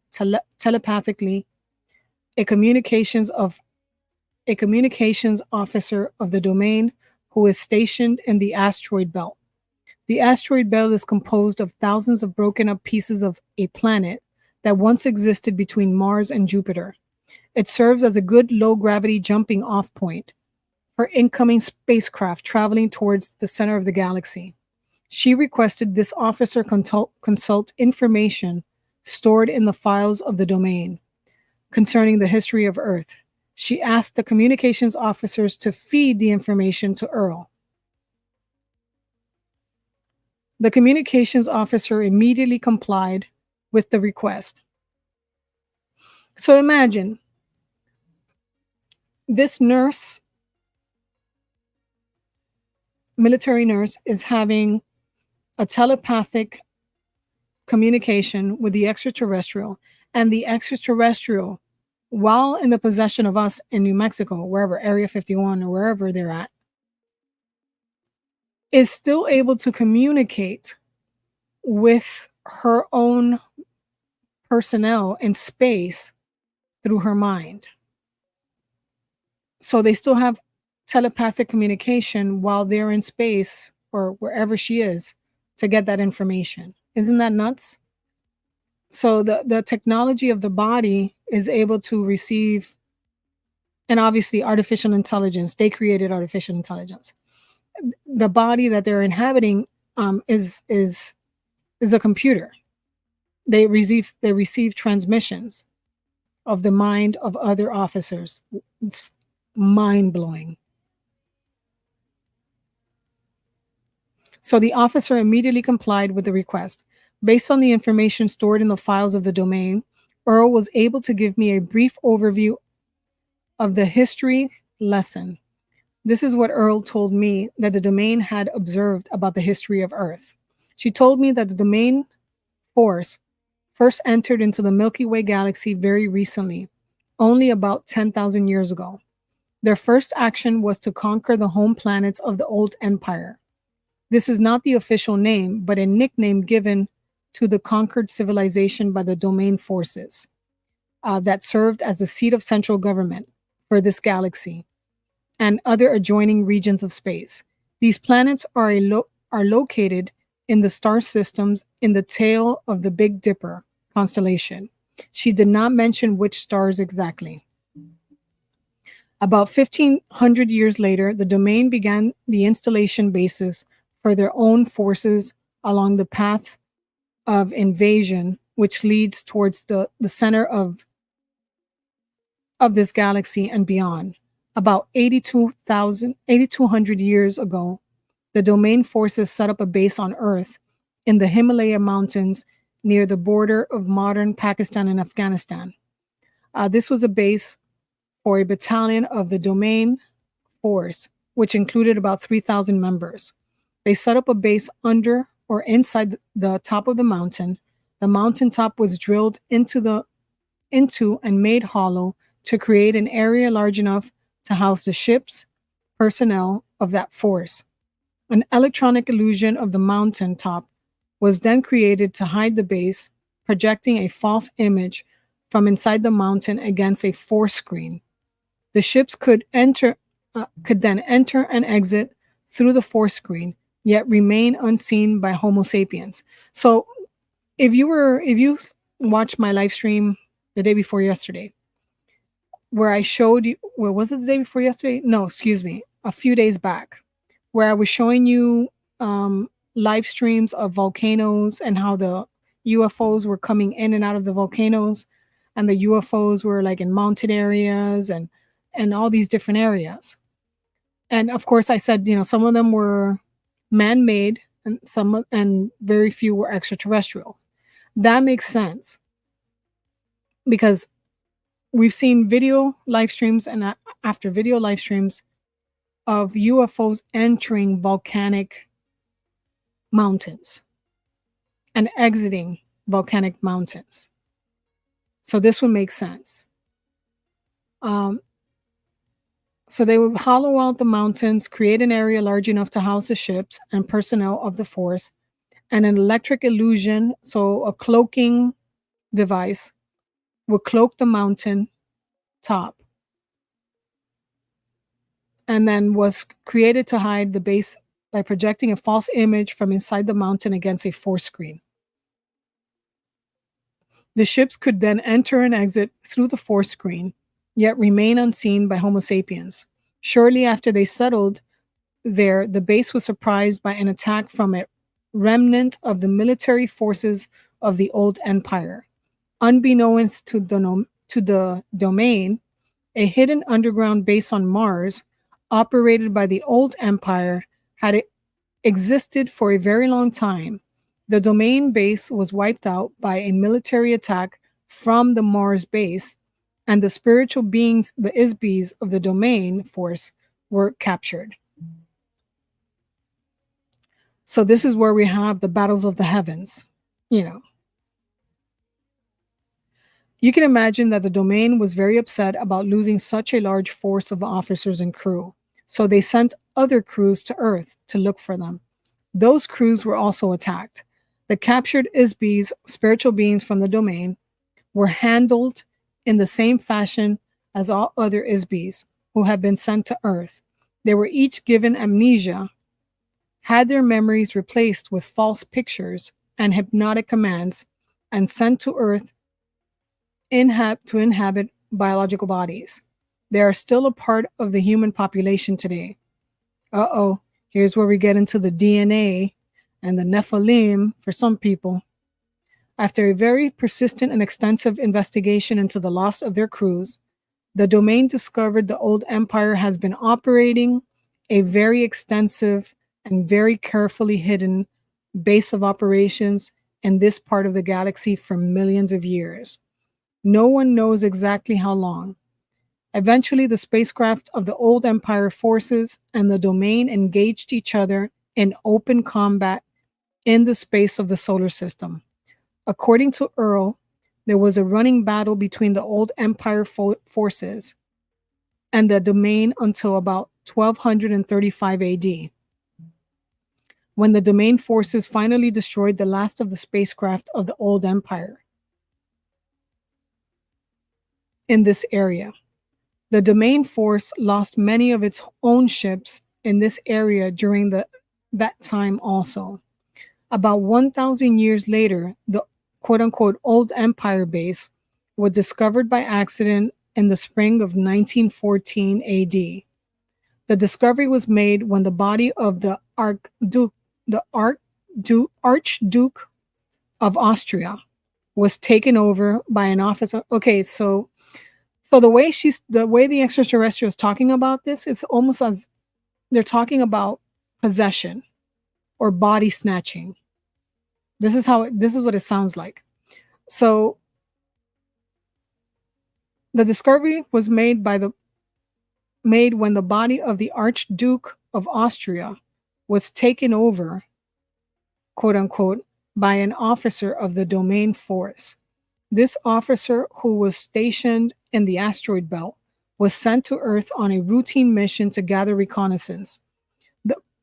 telepathically. A communications officer of the domain who is stationed in the asteroid belt. The asteroid belt is composed of thousands of broken up pieces of a planet that once existed between Mars and Jupiter. It serves as a good low gravity jumping off point for incoming spacecraft traveling towards the center of the galaxy. She requested this officer consult information stored in the files of the domain concerning the history of Earth. She asked the communications officers to feed the information to Earl. The communications officer immediately complied with the request. So imagine this nurse, military nurse, is having a telepathic communication with the extraterrestrial, and the extraterrestrial, while in the possession of us in New Mexico, wherever, Area 51 or wherever they're at, is still able to communicate with her own personnel in space through her mind. So they still have telepathic communication while they're in space or wherever she is to get that information. Isn't that nuts? So the technology of the body is able to receive, and obviously artificial intelligence, they created artificial intelligence. The body that they're inhabiting is a computer. They receive transmissions. of the mind of other officers. It's mind-blowing. So the officer immediately complied with the request. Based on the information stored in the files of the domain, Earl was able to give me a brief overview of the history lesson. This is what Earl told me that the domain had observed about the history of Earth. She told me that the domain force first entered into the Milky Way galaxy very recently, only about 10,000 years ago. Their first action was to conquer the home planets of the old empire. This is not the official name, but a nickname given to the conquered civilization by the domain forces that served as the seat of central government for this galaxy and other adjoining regions of space. These planets are located in the star systems in the tail of the Big Dipper constellation. She did not mention which stars exactly. About 1,500 years later, the domain began the installation bases for their own forces along the path of invasion, which leads towards the center of this galaxy and beyond. About 8,200 years ago, the domain forces set up a base on Earth in the Himalaya Mountains near the border of modern Pakistan and Afghanistan. This was a base for a battalion of the domain force, which included about 3,000 members. They set up a base under or inside the top of the mountain. The mountaintop was drilled into and made hollow to create an area large enough to house the ships, personnel of that force. An electronic illusion of the mountain top was then created to hide the base, projecting a false image from inside the mountain against a force screen. The ships could then enter and exit through the force screen, yet remain unseen by Homo sapiens. So if you watched my live stream the day before yesterday, where I showed you, where was it the day before yesterday? No, excuse me, a few days back, where I was showing you live streams of volcanoes and how the UFOs were coming in and out of the volcanoes, and the UFOs were like in mountain areas and all these different areas. And of course, I said, some of them were man-made and very few were extraterrestrial. That makes sense because we've seen video live streams and after video live streams of UFOs entering volcanic mountains and exiting volcanic mountains. So this would make sense. So they would hollow out the mountains, create an area large enough to house the ships and personnel of the force, and an electric illusion, so a cloaking device, would cloak the mountain top, and then was created to hide the base by projecting a false image from inside the mountain against a force screen. The ships could then enter and exit through the force screen, yet remain unseen by Homo sapiens. Shortly after they settled there, the base was surprised by an attack from a remnant of the military forces of the old empire. Unbeknownst to the domain, a hidden underground base on Mars, operated by the old empire, had existed for a very long time. The domain base was wiped out by a military attack from the Mars base, and the spiritual beings, the Isbis of the domain force, were captured. So this is where we have the battles of the heavens. You can imagine that the domain was very upset about losing such a large force of officers and crew. So they sent other crews to Earth to look for them. Those crews were also attacked. The captured Isbis, spiritual beings from the domain, were handled in the same fashion as all other Isbis who had been sent to Earth. They were each given amnesia, had their memories replaced with false pictures and hypnotic commands, and sent to Earth to inhabit biological bodies. They are still a part of the human population today. Here's where we get into the DNA and the Nephilim for some people. After a very persistent and extensive investigation into the loss of their crews, the domain discovered the old empire has been operating a very extensive and very carefully hidden base of operations in this part of the galaxy for millions of years. No one knows exactly how long. Eventually, the spacecraft of the old empire forces and the domain engaged each other in open combat in the space of the solar system. According to Earl, there was a running battle between the old empire forces and the domain until about 1235 AD, when the domain forces finally destroyed the last of the spacecraft of the old empire in this area. The domain force lost many of its own ships in this area during that time also. About 1,000 years later, the quote unquote old empire base was discovered by accident in the spring of 1914 AD. The discovery was made when the body of the Archduke of Austria was taken over by an officer. Okay, so the way the extraterrestrial is talking about this is almost as they're talking about possession or body snatching. This is what it sounds like. So the discovery was made when the body of the Archduke of Austria was taken over, quote unquote, by an officer of the domain force. This officer, who was stationed in the asteroid belt, was sent to Earth on a routine mission to gather reconnaissance.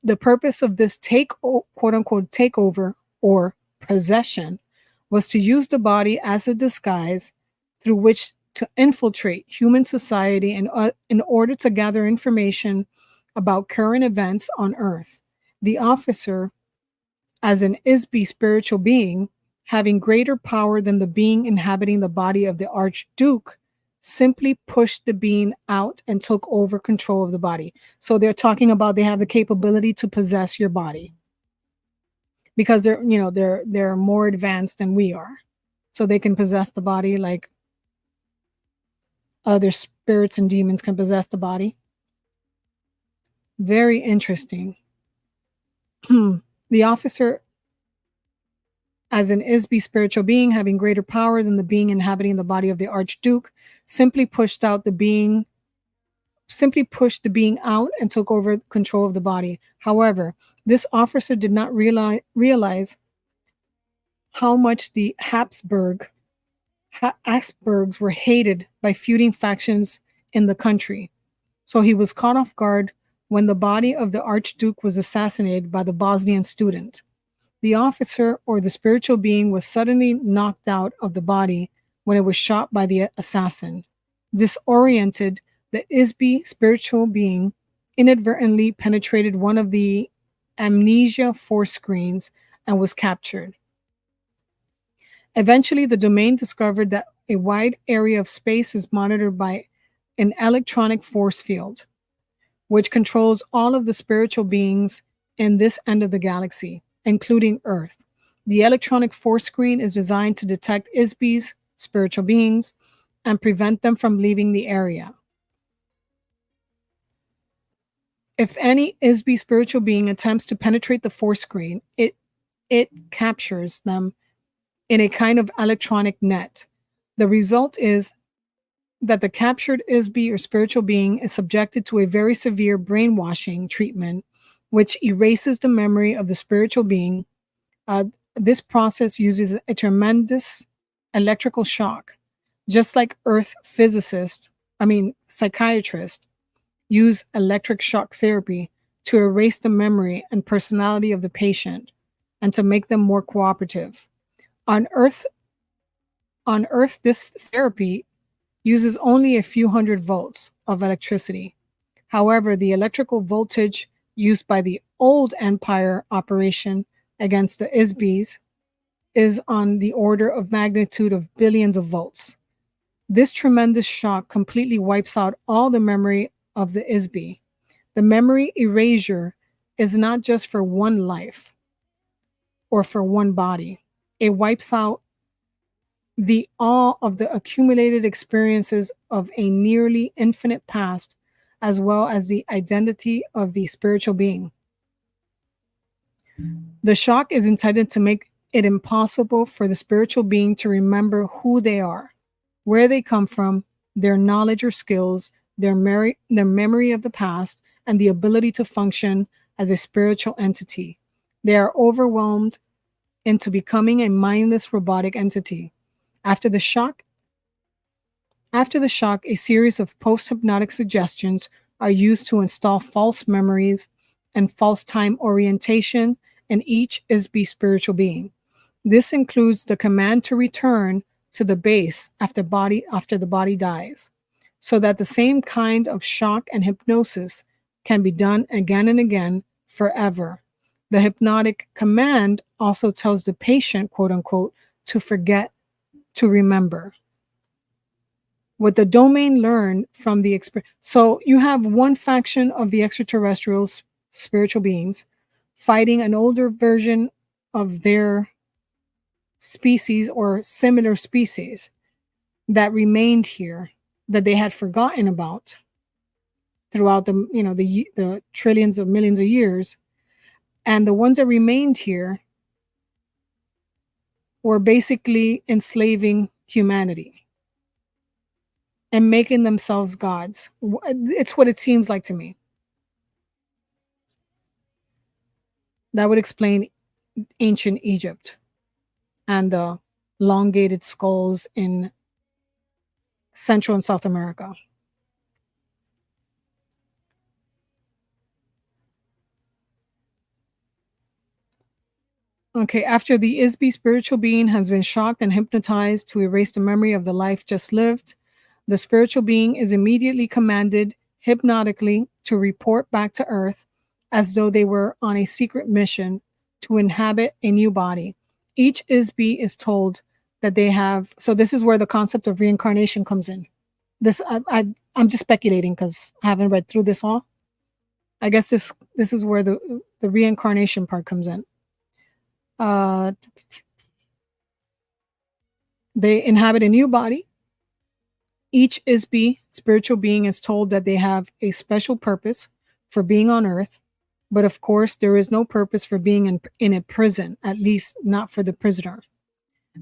The purpose of this quote unquote takeover or possession was to use the body as a disguise through which to infiltrate human society in order to gather information about current events on Earth. The officer, as an Isby spiritual being, having greater power than the being inhabiting the body of the Archduke, simply pushed the being out and took over control of the body. So they're talking about they have the capability to possess your body because they're more advanced than we are. So they can possess the body like other spirits and demons can possess the body. Very interesting. The officer, as an Isby spiritual being having greater power than the being inhabiting the body of the Archduke, simply pushed the being out and took over control of the body. However, this officer did not realize how much the Habsburgs were hated by feuding factions in the country. So he was caught off guard when the body of the Archduke was assassinated by the Bosnian student. The officer or the spiritual being was suddenly knocked out of the body when it was shot by the assassin. Disoriented, the Isby spiritual being inadvertently penetrated one of the amnesia force screens and was captured. Eventually, the domain discovered that a wide area of space is monitored by an electronic force field, which controls all of the spiritual beings in this end of the galaxy, including Earth. The electronic force screen is designed to detect Isby's spiritual beings and prevent them from leaving the area. If any Isby spiritual being attempts to penetrate the force screen, it captures them in a kind of electronic net. The result is that the captured Isby or spiritual being is subjected to a very severe brainwashing treatment, which erases the memory of the spiritual being. This process uses a tremendous electrical shock, just like psychiatrists use electric shock therapy to erase the memory and personality of the patient and to make them more cooperative. On Earth, this therapy uses only a few hundred volts of electricity. However, the electrical voltage used by the old empire operation against the Isbys is on the order of magnitude of billions of volts. This tremendous shock completely wipes out all the memory of the Isby. The memory erasure is not just for one life or for one body. It wipes out the awe of the accumulated experiences of a nearly infinite past, as well as the identity of the spiritual being. The shock is intended to make it impossible for the spiritual being to remember who they are, where they come from, their knowledge or skills, their memory of the past, and the ability to function as a spiritual entity. They are overwhelmed into becoming a mindless robotic entity. After the shock, a series of post-hypnotic suggestions are used to install false memories and false time orientation in each ISB spiritual being. This includes the command to return to the base after the body dies, so that the same kind of shock and hypnosis can be done again and again forever. The hypnotic command also tells the patient, quote unquote, to forget to remember. What the domain learned from the experience. So you have one faction of the extraterrestrials, spiritual beings, fighting an older version of their species or similar species that remained here that they had forgotten about throughout the trillions of millions of years. And the ones that remained here were basically enslaving humanity and making themselves gods. It's what it seems like to me. That would explain ancient Egypt and the elongated skulls in Central and South America. Okay, after the ISB spiritual being has been shocked and hypnotized to erase the memory of the life just lived, the spiritual being is immediately commanded hypnotically to report back to Earth as though they were on a secret mission to inhabit a new body. Each ISB is told that they have, so this is where the concept of reincarnation comes in. This I'm just speculating because I haven't read through this all. I guess this is where the reincarnation part comes in. They inhabit a new body. Each ISB, spiritual being, is told that they have a special purpose for being on Earth, but of course, there is no purpose for being in a prison, at least not for the prisoner.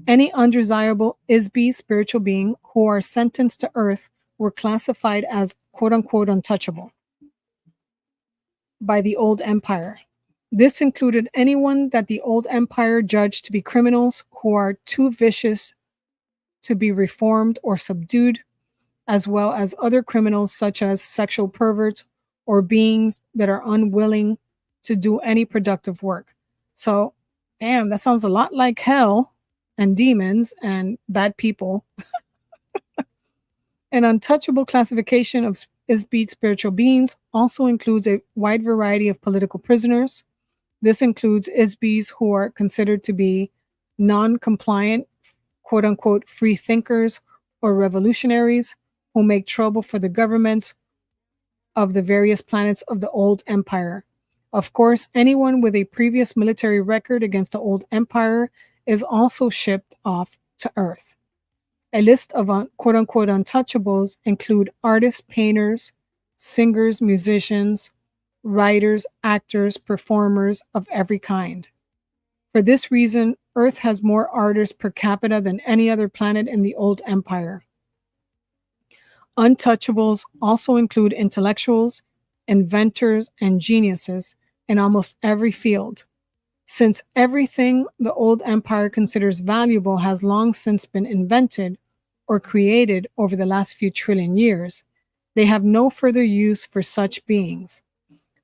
Any undesirable ISB spiritual being who are sentenced to Earth were classified as quote-unquote untouchable by the old empire. This included anyone that the old empire judged to be criminals who are too vicious to be reformed or subdued, as well as other criminals such as sexual perverts or beings that are unwilling to do any productive work. So, damn, that sounds a lot like hell and demons and bad people. An untouchable classification of ISB spiritual beings also includes a wide variety of political prisoners. This includes ISBs who are considered to be non-compliant, quote-unquote, free thinkers or revolutionaries who make trouble for the governments of the various planets of the old empire. Of course, anyone with a previous military record against the old empire is also shipped off to Earth. A list of quote-unquote untouchables include artists, painters, singers, musicians, writers, actors, performers of every kind. For this reason, Earth has more artists per capita than any other planet in the old empire. Untouchables also include intellectuals, inventors, and geniuses in almost every field. Since everything the old empire considers valuable has long since been invented or created over the last few trillion years, they have no further use for such beings.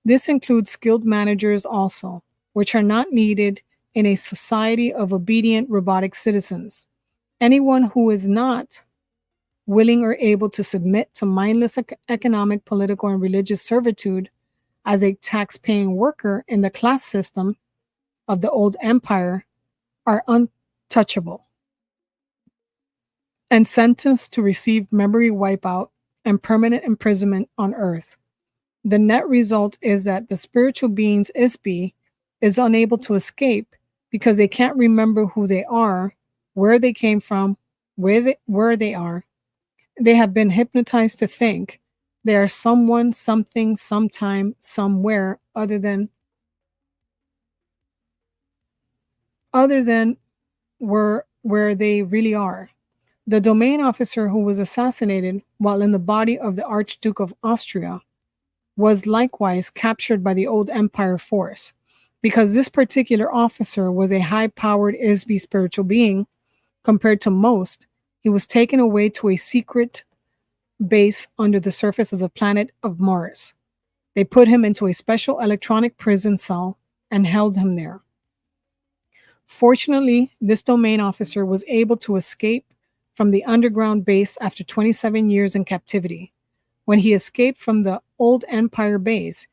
This includes skilled managers also, which are not needed in a society of obedient robotic citizens. Anyone who is not willing or able to submit to mindless economic, political, and religious servitude as a tax-paying worker in the class system of the old empire are untouchable and sentenced to receive memory wipeout and permanent imprisonment on Earth. The net result is that the spiritual beings ISB is unable to escape because they can't remember who they are, where they came from, where they are. They have been hypnotized to think they are someone, something, sometime, somewhere other than where they really are. The domain officer who was assassinated while in the body of the Archduke of Austria was likewise captured by the old empire force. Because this particular officer was a high powered ISB spiritual being compared to most, he was taken away to a secret base under the surface of the planet of Mars. They put him into a special electronic prison cell and held him there. Fortunately, this domain officer was able to escape from the underground base after 27 years in captivity. When he escaped from the old Empire base,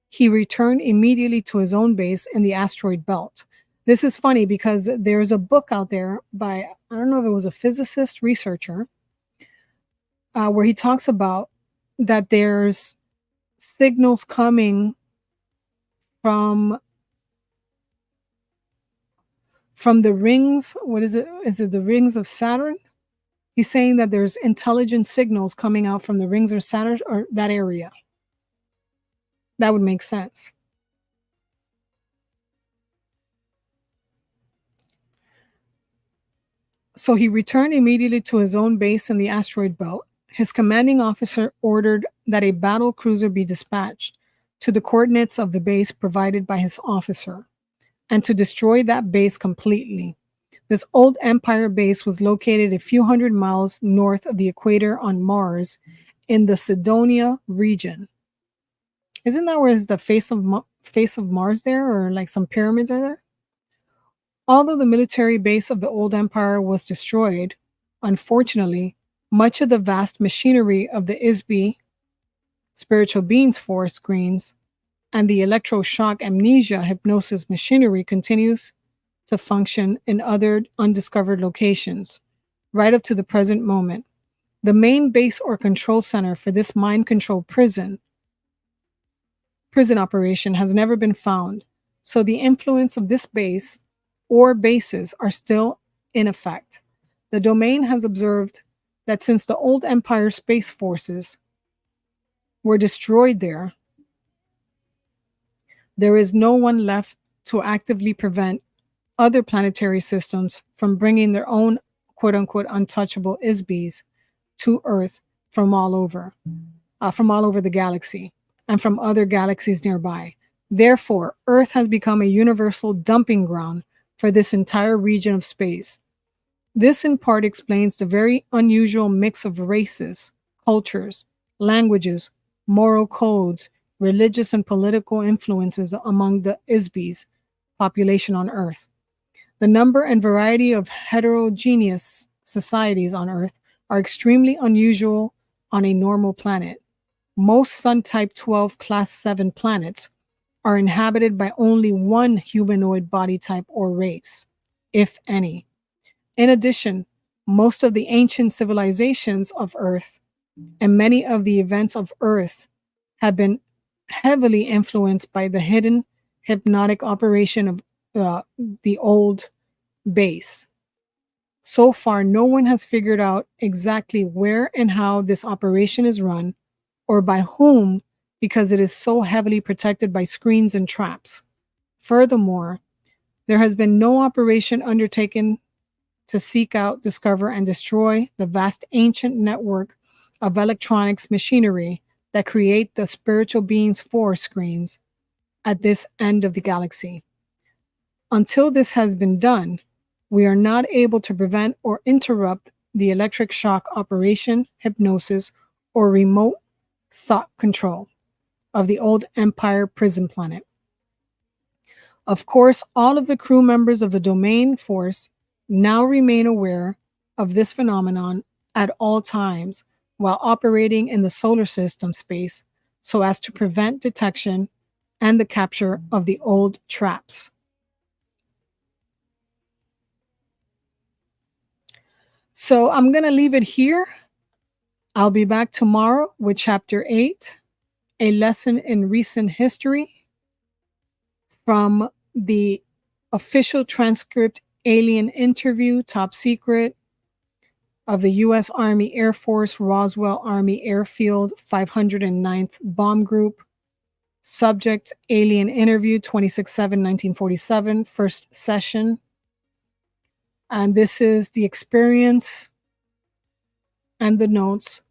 he returned immediately to his own base in the asteroid belt. This is funny because there's a book out there by, I don't know if it was a physicist researcher, where he talks about that there's signals coming from the rings. What is it? Is it the rings of Saturn? He's saying that there's intelligent signals coming out from the rings of Saturn or that area. That would make sense. So he returned immediately to his own base in the asteroid belt. His commanding officer ordered that a battle cruiser be dispatched to the coordinates of the base provided by his officer and to destroy that base completely. This old Empire base was located a few hundred miles north of the equator on Mars in the Cydonia region. Isn't that where is the face of Mars there, or like some pyramids are there? Although the military base of the old empire was destroyed, unfortunately, much of the vast machinery of the ISB, spiritual beings force screens, and the electroshock amnesia hypnosis machinery continues to function in other undiscovered locations, right up to the present moment. The main base or control center for this mind control prison operation has never been found, so the influence of this base or bases are still in effect. The domain has observed that since the old Empire space forces were destroyed there is no one left to actively prevent other planetary systems from bringing their own quote-unquote untouchable ISBs to Earth from all over the galaxy and from other galaxies nearby. Therefore, Earth has become a universal dumping ground for this entire region of space. This in part explains the very unusual mix of races, cultures, languages, moral codes, religious and political influences among the ISBs population on Earth. The number and variety of heterogeneous societies on Earth are extremely unusual on a normal planet. Most Sun Type 12 Class 7 planets are inhabited by only one humanoid body type or race, if any. In addition, most of the ancient civilizations of Earth and many of the events of Earth have been heavily influenced by the hidden hypnotic operation of the old base. So far, no one has figured out exactly where and how this operation is run or by whom, because it is so heavily protected by screens and traps. Furthermore, there has been no operation undertaken to seek out, discover, and destroy the vast ancient network of electronics machinery that create the spiritual beings force screens at this end of the galaxy. Until this has been done, we are not able to prevent or interrupt the electric shock operation, hypnosis, or remote thought control of the old Empire prison planet. Of course, all of the crew members of the domain force now remain aware of this phenomenon at all times while operating in the solar system space so as to prevent detection and the capture of the old traps. So I'm going to leave it here. I'll be back tomorrow with Chapter 8, A Lesson in Recent History, from the official transcript alien interview, top secret, of the U.S. Army Air Force Roswell Army Air Field 509th Bomb Group. Subject, alien interview, 26/7/1947, first session. And this is the experience and the notes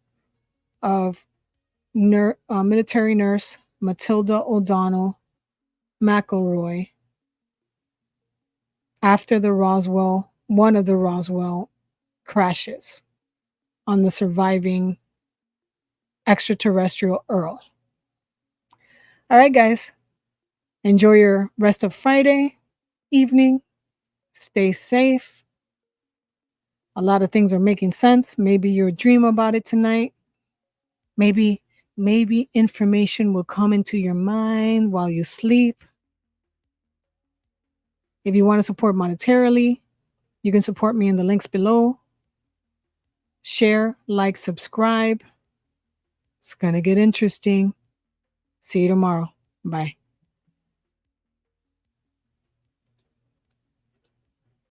of military nurse Matilda O'Donnell MacElroy after one of the Roswell crashes on the surviving extraterrestrial Earl. All right, guys. Enjoy your rest of Friday evening. Stay safe. A lot of things are making sense. Maybe you'll dream about it tonight. Maybe information will come into your mind while you sleep. If you want to support monetarily, you can support me in the links below. Share, like, subscribe. It's going to get interesting. See you tomorrow. Bye.